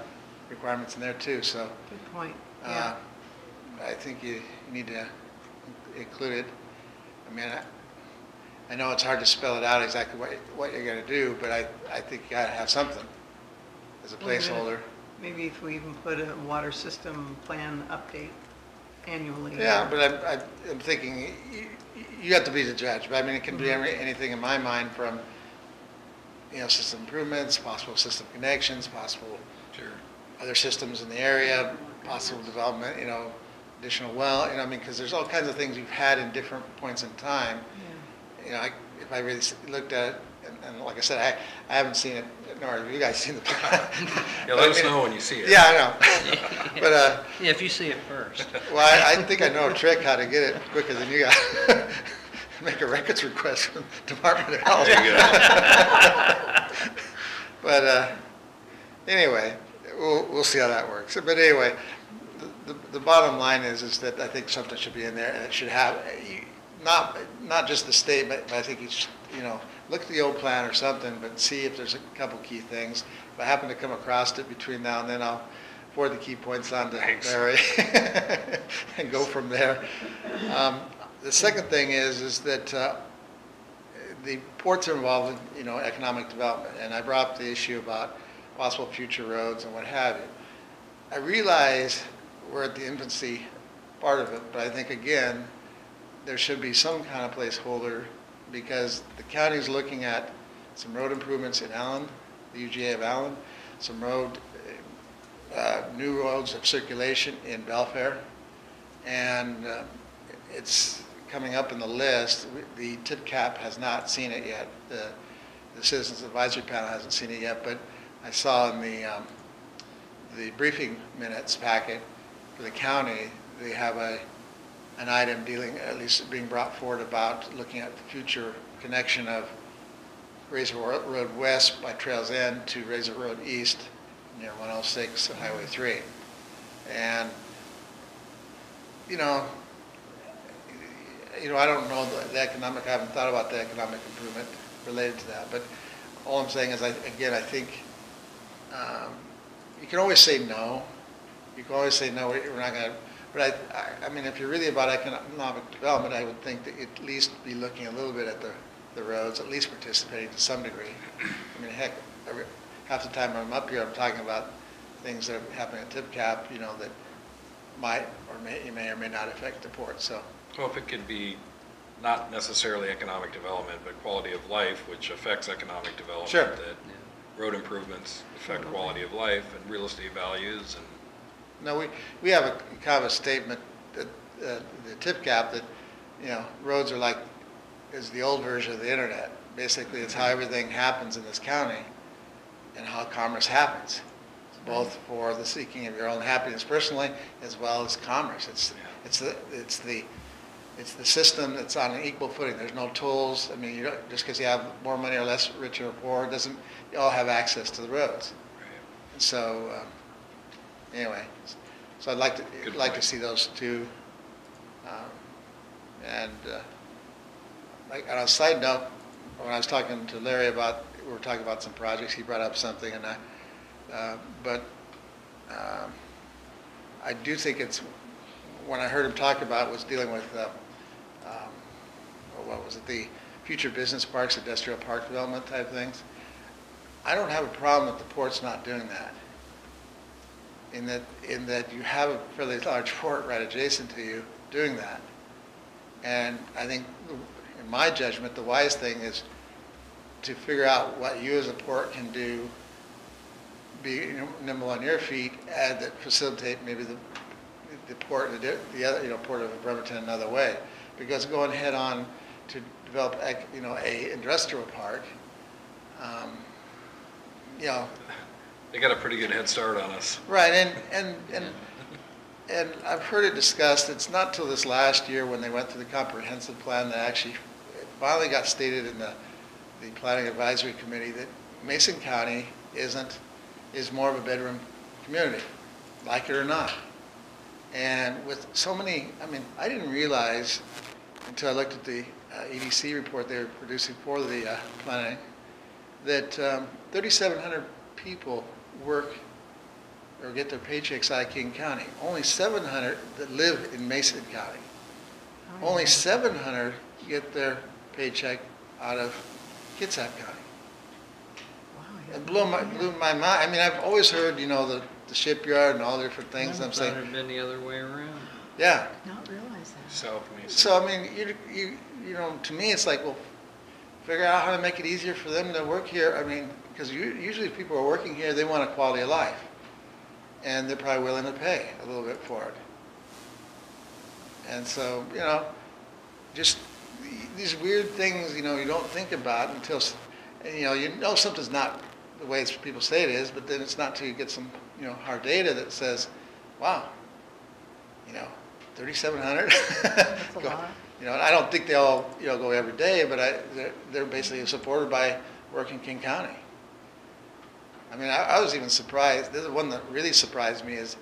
requirements in there too, so. Good point, yeah. I think you need to include it. I mean, I know it's hard to spell it out exactly what you're going to do, but I think you got to have something as a placeholder. Maybe if we even put a water system plan update annually. Yeah, but I'm thinking, you have to be the judge, but I mean, it can be anything in my mind from, system improvements, possible system connections, possible Sure. other systems in the area, possible development, additional well, I mean, because there's all kinds of things you've had in different points in time. Yeah. If I really looked at it, and like I said, I haven't seen it, nor have you guys seen the plan. Yeah, let us know when you see it. Yeah, I know. But, Yeah, if you see it first. well, I think I know a trick how to get it quicker than you guys. Make a records request from Department of Health. There you go. But anyway, we'll see how that works. But anyway, the bottom line is that I think something should be in there, and it should have, not just the statement, but I think you should, look at the old plan or something, but see if there's a couple key things. If I happen to come across it between now and then, I'll forward the key points on to Barry and go from there. The second thing is that the ports are involved in, economic development, and I brought up the issue about possible future roads and what have you. I realize we're at the infancy part of it, but I think, again, there should be some kind of placeholder because the county's looking at some road improvements in Allyn, the UGA of Allyn, some new roads of circulation in Belfair, and it's coming up in the list. The tip cap has not seen it yet. The Citizens Advisory Panel hasn't seen it yet, but I saw in the briefing minutes packet for the county, they have an item dealing, at least being brought forward, about looking at the future connection of Razor Road West by Trails End to Razor Road East near 106 and Highway 3. And, I don't know the economic, I haven't thought about the economic improvement related to that, but all I'm saying is, I think you can always say no. You can always say no, we're not going to, but I mean, if you're really about economic development, I would think that you'd at least be looking a little bit at the roads, at least participating to some degree. I mean, heck, half the time I'm up here, I'm talking about things that are happening at Tip Cap, that might or may or may not affect the port, so. Well, if it could be not necessarily economic development, but quality of life, which affects economic development. Sure. That road improvements affect quality of life and real estate values. And No, we have a kind of a statement that the tip cap that, roads are is the old version of the internet. Basically, it's how everything happens in this county and how commerce happens, both for the seeking of your own happiness personally as well as commerce. It's the system that's on an equal footing. There's no tolls. I mean, you don't, just because you have more money or less, rich or poor, doesn't, you all have access to the roads. right. And so, anyway, so I'd like to see those two And like on a side note, when I was talking to Larry about, we were talking about some projects, he brought up something, and I do think it's, when I heard him talk about it, was dealing with, what was it, the future business parks, industrial park development type things. I don't have a problem with the port's not doing that. In that you have a fairly large port right adjacent to you doing that. And I think, in my judgment, the wise thing is to figure out what you as a port can do, be nimble on your feet, and that facilitate maybe the port, the other, port of Bremerton another way. Because going head on to develop, a industrial park, They got a pretty good head start on us. right, and I've heard it discussed, it's not till this last year when they went through the comprehensive plan that actually it finally got stated in the Planning Advisory Committee that Mason County is more of a bedroom community, like it or not. And with so many, I didn't realize until I looked at the EDC report they were producing for the planning, that 3,700 people work or get their paychecks out of King County. Only 700 that live in Mason County. Only 700 get their paycheck out of Kitsap County. It blew my mind. I've always heard, the shipyard and all the different things. I'm saying, Thought it'd been the other way around. yeah. Not realize that. South Mason. So to me, it's like, well, figure out how to make it easier for them to work here. Because usually if people are working here, they want a quality of life, and they're probably willing to pay a little bit for it. And so, just these weird things, you don't think about until, something's not the way people say it is, but then it's not till you get some, hard data that says, wow, 3,700. That's a lot. I don't think they all, go every day, but they're basically supported by work in King County. I was even surprised. This is one that really surprised me is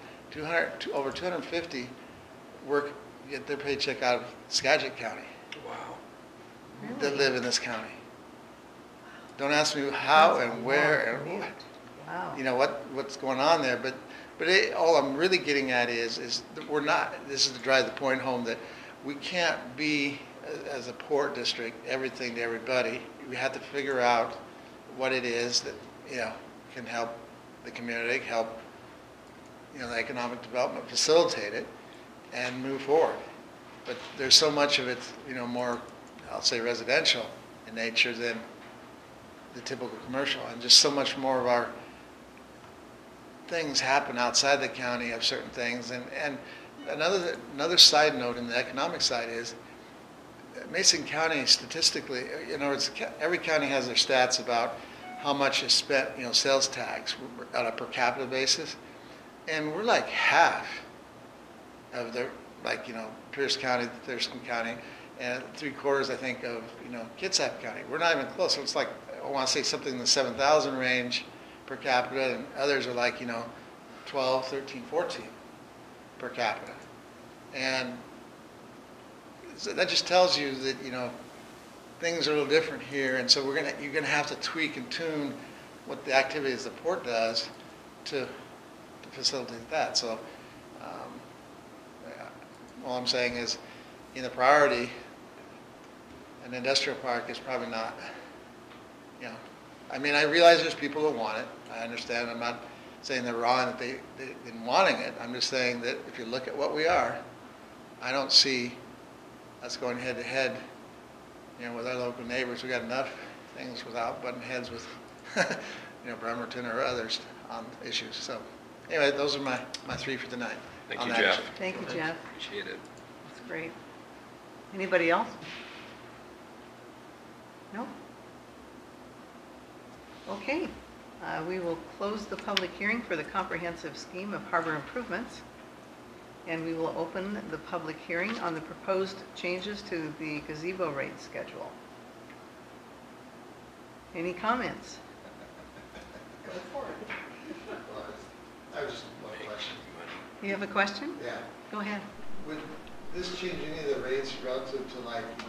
over 250 get their paycheck out of Skagit County. Wow. That live in this county. Don't ask me how That's a and where long and commute. Wow. what's going on there, but all I'm really getting at is that we're not. This is to drive the point home that we can't be, as a port district, everything to everybody. We have to figure out what it is that can help the community, help the economic development, facilitate it, and move forward. But there's so much of it, more, I'll say, residential in nature than the typical commercial, and just so much more of our things happen outside the county of certain things. And another side note in the economic side is Mason County statistically, every county has their stats about how much is spent, sales tax on a per capita basis, and we're like half of the, Pierce County, Thurston County, and 3/4, I think, of, Kitsap County. We're not even close. So it's like, I want to say something in the 7,000 range per capita, and others are like, 12, 13, 14 per capita. And so that just tells you that, things are a little different here, and so you're gonna have to tweak and tune what the activities the port does to facilitate that. So all I'm saying is, in the priority, an industrial park is probably not, I realize there's people that want it. I understand. I'm not saying they're wrong that they've been wanting it. I'm just saying that if you look at what we are, I don't see us going head to head, with our local neighbors. We got enough things without butting heads with, Bremerton or others on issues. So anyway, those are my three for tonight. Thank on you, that Jeff. issue. Thank you, Jeff. Appreciate it. That's great. Anybody else? No? Okay. We will close the public hearing for the comprehensive scheme of harbor improvements, and we will open the public hearing on the proposed changes to the gazebo rate schedule. Any comments? Go for it. I have just one question. You have a question? Yeah. Go ahead. With this change any of the rates relative to like, the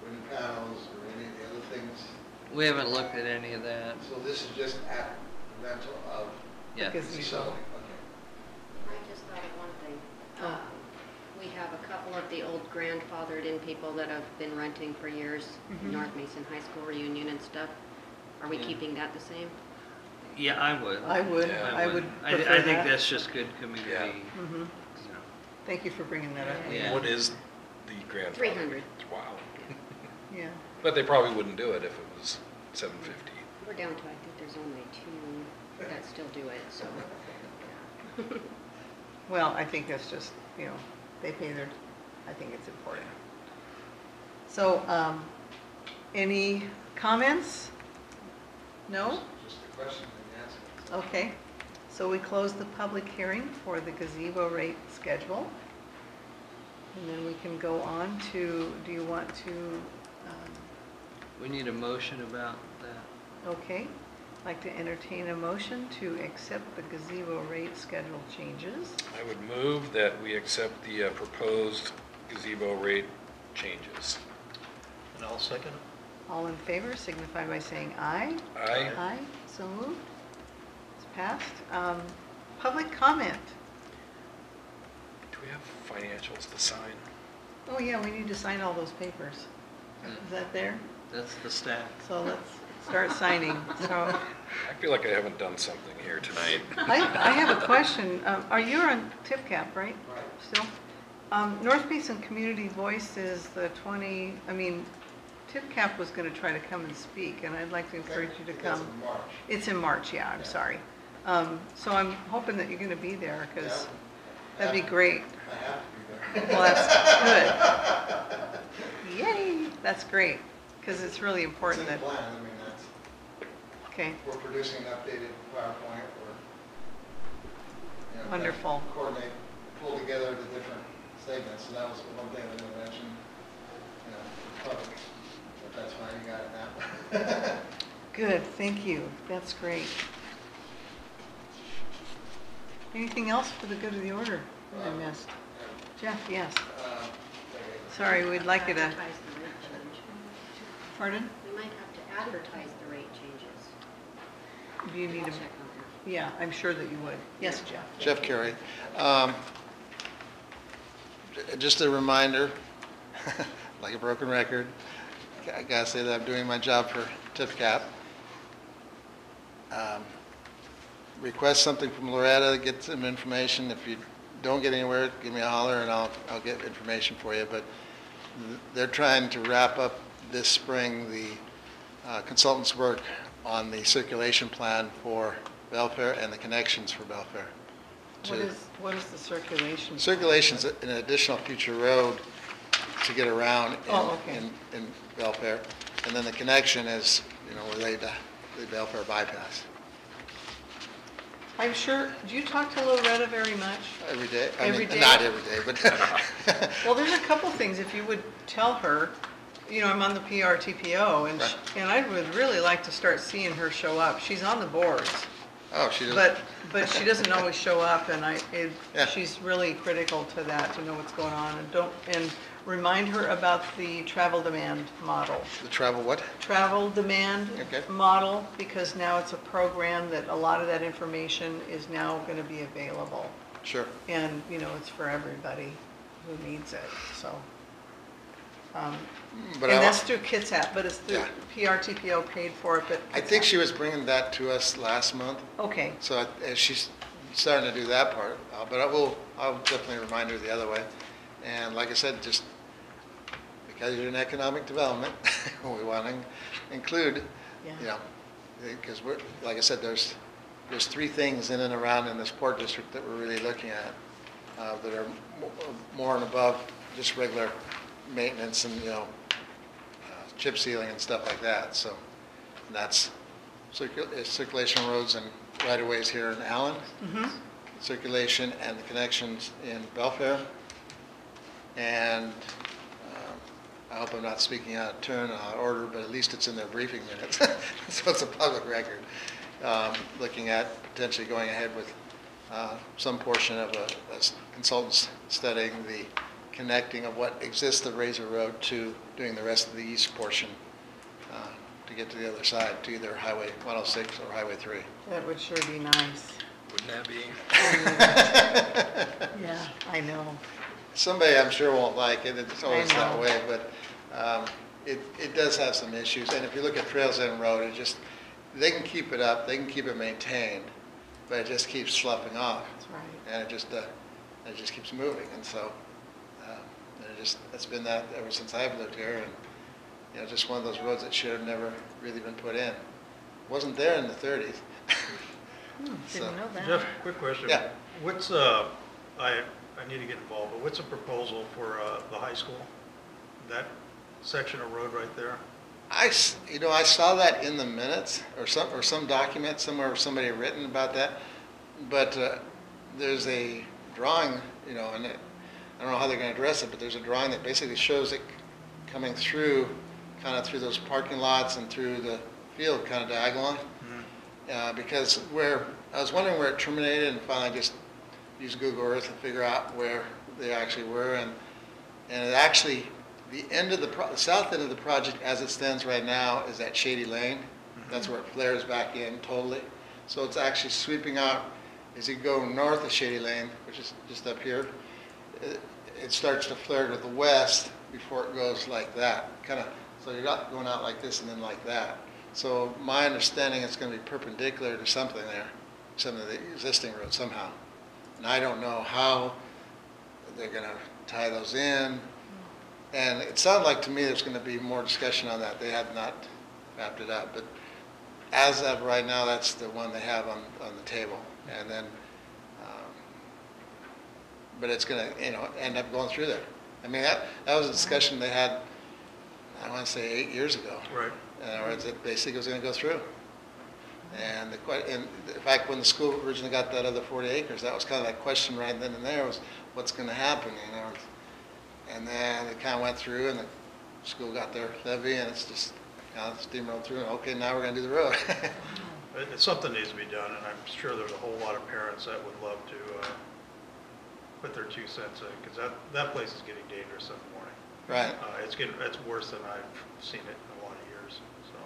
wind panels or any of the other things? We haven't looked at any of that. So this is just at the rental of Yeah. the Gazebo. facility? Okay. I just thought of one thing. We have a couple of the old grandfathered-in people that have been renting for years, Mhm. North Mason High School reunion and stuff. Are we Yeah. keeping that the same? Yeah, I would. I would, Yeah, I would I prefer think that. that's just good community, Yeah. Mhm. you know. Thank you for bringing that up. Yeah. What is the grandfather? 300. Wow. Yeah. But they probably wouldn't do it if it was 750. We're down to, I think there's only 2 that still do it, so. Well, I think that's just, they pay their, I think it's important. So, any comments? No? Just a question and answer. Okay. So we close the public hearing for the gazebo rate schedule. And then we can go on to, do you want to, We need a motion about that. okay, like to entertain a motion to accept the gazebo rate schedule changes. I would move that we accept the proposed gazebo rate changes. And I'll second it. All in favor signify by saying aye. Aye. Aye, so moved. It's passed. Public comment. Do we have financials to sign? Oh yeah, we need to sign all those papers. Is that there? That's the stack. So let's start signing. So I feel like I haven't done something here tonight. I have a question. Are you on TIPCAP, right? Right. Still? North Mason Community Voice is the TIPCAP was going to try to come and speak, and I'd like to encourage you to That's come. in March. It's in March, yeah, I'm sorry. So I'm hoping that you're going to be there, because that'd be great. I have to be there. Well, that's good. Yay, that's great, because it's really important It's in that, the plan, I mean, that's, okay, we're producing an updated PowerPoint, we're, Wonderful. coordinate, pull together the different segments, and that was one thing I didn't mention, public, but that's fine, you got it now. good, thank you, that's great. Anything else for the good of the order that I missed? Jeff, yes. Sorry, we'd like you to, Advertise the rate change. pardon? We might have to advertise the rate changes. Do you need I'll a, check on yeah, I'm sure that you would. Yes, Jeff? Jeff Carey. Just a reminder, like a broken record, I gotta say that I'm doing my job for TIPCAP. Request something from Loretta, get some information. If you don't get anywhere, give me a holler and I'll get information for you. But they're trying to wrap up this spring the consultants' work on the circulation plan for Belfair and the connections for Belfair. What is the circulation? Circulation's an additional future road to get around Oh, okay. in Belfair. And then the connection is, related to the Belfair bypass. I'm sure, do you talk to Loretta very much? Every day? Every day? Not every day, but Well, there's a couple things, if you would tell her, I'm on the PRTPO, and Right. and I would really like to start seeing her show up. She's on the boards, oh, she doesn't. but she doesn't always show up, and Yeah. she's really critical to that, to know what's going on. And remind her about the travel demand model. The travel what? Travel demand Okay. model, because now it's a program that a lot of that information is now going to be available. Sure. And, it's for everybody who needs it, so. But And that's through Kitsap, but it's through Yeah. PRTPO paid for it, but. I think Kitsap. she was bringing that to us last month, Okay, so she's starting to do that part. But I'll definitely remind her the other way. And like I said, just because you're in economic development, we want to include, yeah. because like I said, there's 3 things in and around in this port district that we're really looking at that are more and above just regular maintenance and, chip sealing and stuff like that. So that's circulation roads and right-of-ways here in Allyn, Mm-hmm. circulation and the connections in Belfair. And I hope I'm not speaking out of turn or out of order, but at least it's in their briefing minutes, so it's a public record. Looking at potentially going ahead with some portion of a consultants studying the connecting of what exists of Razor Road to doing the rest of the east portion to get to the other side, to either Highway 106 or Highway 3. That would sure be nice. Wouldn't that be? Yeah, I know. Somebody I'm sure won't like it, it's always I that know. way, but it does have some issues. And if you look at Trails End Road, it just, they can keep it up, they can keep it maintained, but it just keeps sloughing off. That's right. And it just keeps moving, and so, it's been that ever since I've lived here, and, just one of those roads that should have never really been put in. Wasn't there in the 30s. So, Didn't know that. Jeff, quick question. Yeah. What's, I need to get involved, but what's a proposal for the high school? That section of road right there? I saw that in the minutes, or some document somewhere where somebody had written about that, but there's a drawing, and I don't know how they're going to address it, but there's a drawing that basically shows it coming through, kind of through those parking lots and through the field, kind of diagonally. Because I was wondering where it terminated, and finally just used Google Earth to figure out where they actually were, and it actually, the end of the south end of the project as it stands right now is at Shady Lane. That's where it flares back in totally. So it's actually sweeping out as you go north of Shady Lane, which is just up here. It starts to flare to the west before it goes like that, kind of. So you're not going out like this and then like that. So my understanding it's going to be perpendicular to something there, some of the existing roads somehow. And I don't know how they're going to tie those in. And it sounded like to me there's going to be more discussion on that. They have not wrapped it up. But as of right now, that's the one they have on the table. And then, but it's going to, end up going through there. I mean, that was a discussion they had, I want to say 8 years ago. Right. In other words, it basically was going to go through. And in fact, when the school originally got that other 40 acres, that was kind of that question right then and there was, what's going to happen, And then it kind of went through, and the school got their levy, and it's just kind of steamrolled through, and okay, now we're going to do the road. Something needs to be done, and I'm sure there's a whole lot of parents that would love to put their 2 cents in, because that place is getting dangerous in the morning. Right. It's worse than I've seen it in a lot of years, so.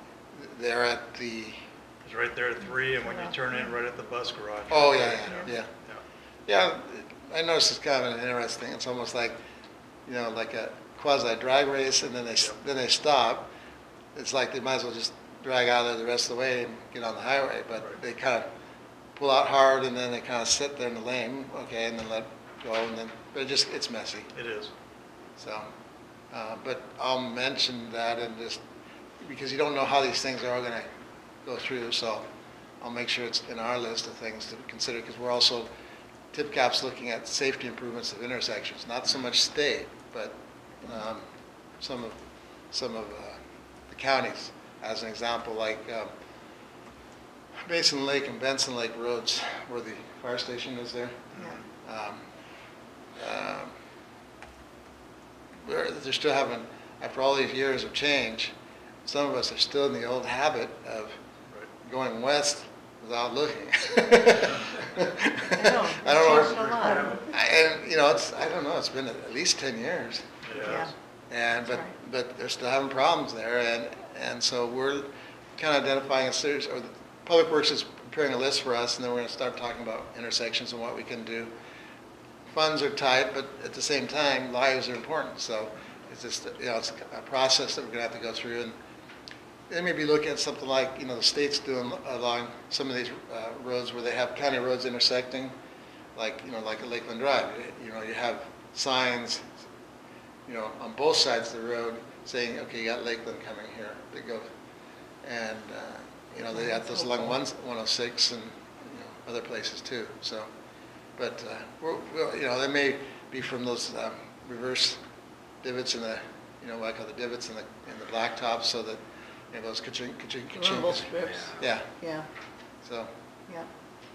They're at the, It's right there at 3, and when you turn in right at the bus garage. oh, right yeah, there. yeah. Yeah, I noticed it's kind of an interesting, it's almost like, like a quasi drag race, and then they stop. It's like they might as well just drag out of there the rest of the way and get on the highway, but Right. they kind of pull out hard, and then they kind of sit there in the lane, okay, and then let go, but it's messy. It is. So, but I'll mention that, and just, because you don't know how these things are all gonna go through, so I'll make sure it's in our list of things to consider, because we're also, TIPCAP's looking at safety improvements of intersections, not so much state, but some of the counties. As an example, like Basin Lake and Benson Lake roads, where the fire station is there. They're still having, after all these years of change, some of us are still in the old habit of going west without looking. I I don't Changed know. a lot. And, I don't know, it's been at least 10 years. Yeah. And, That's but they're still having problems there, and so we're kind of identifying a series, or the Public Works is preparing a list for us, and then we're going to start talking about intersections and what we can do. Funds are tight, but at the same time, lives are important, so it's just, it's a process that we're going to have to go through, and then maybe look at something like, the state's doing along some of these roads where they have county roads intersecting, like at Lakeland Drive, you have signs, on both sides of the road saying, okay, you got Lakeland coming here, they go, and, they have those along 106 and, other places too, so, but, they may be from those reverse divots in the, what I call the divots in the blacktop, so that, those ka-ching, ka-ching, ka-ching. Rumble strips. Yeah, Yeah, so. yeah,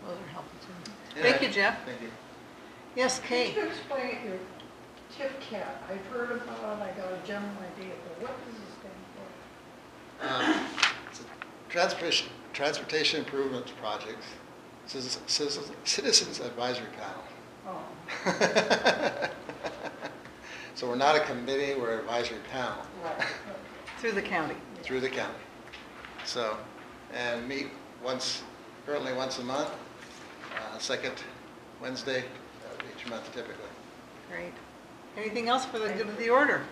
those are helpful too. anyway, Thank you, Jeff. Thank you. Yes, Kate? Could you explain your TIPCAP? I've heard about it, I got a general idea, but what does it stand for? It's a transportation improvement project. Citizens Advisory Panel. Oh, So we're not a committee, we're an advisory panel Right. Through the county. through the county. So, and meet currently once a month, second Wednesday of each month typically. Great. Anything else for the good of the order?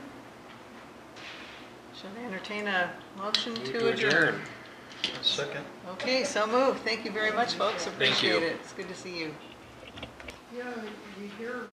Should I entertain a motion to adjourn? Second. Okay, so moved. Thank you very much, folks. Thank Appreciate you. it. It's good to see you. Yeah, you hear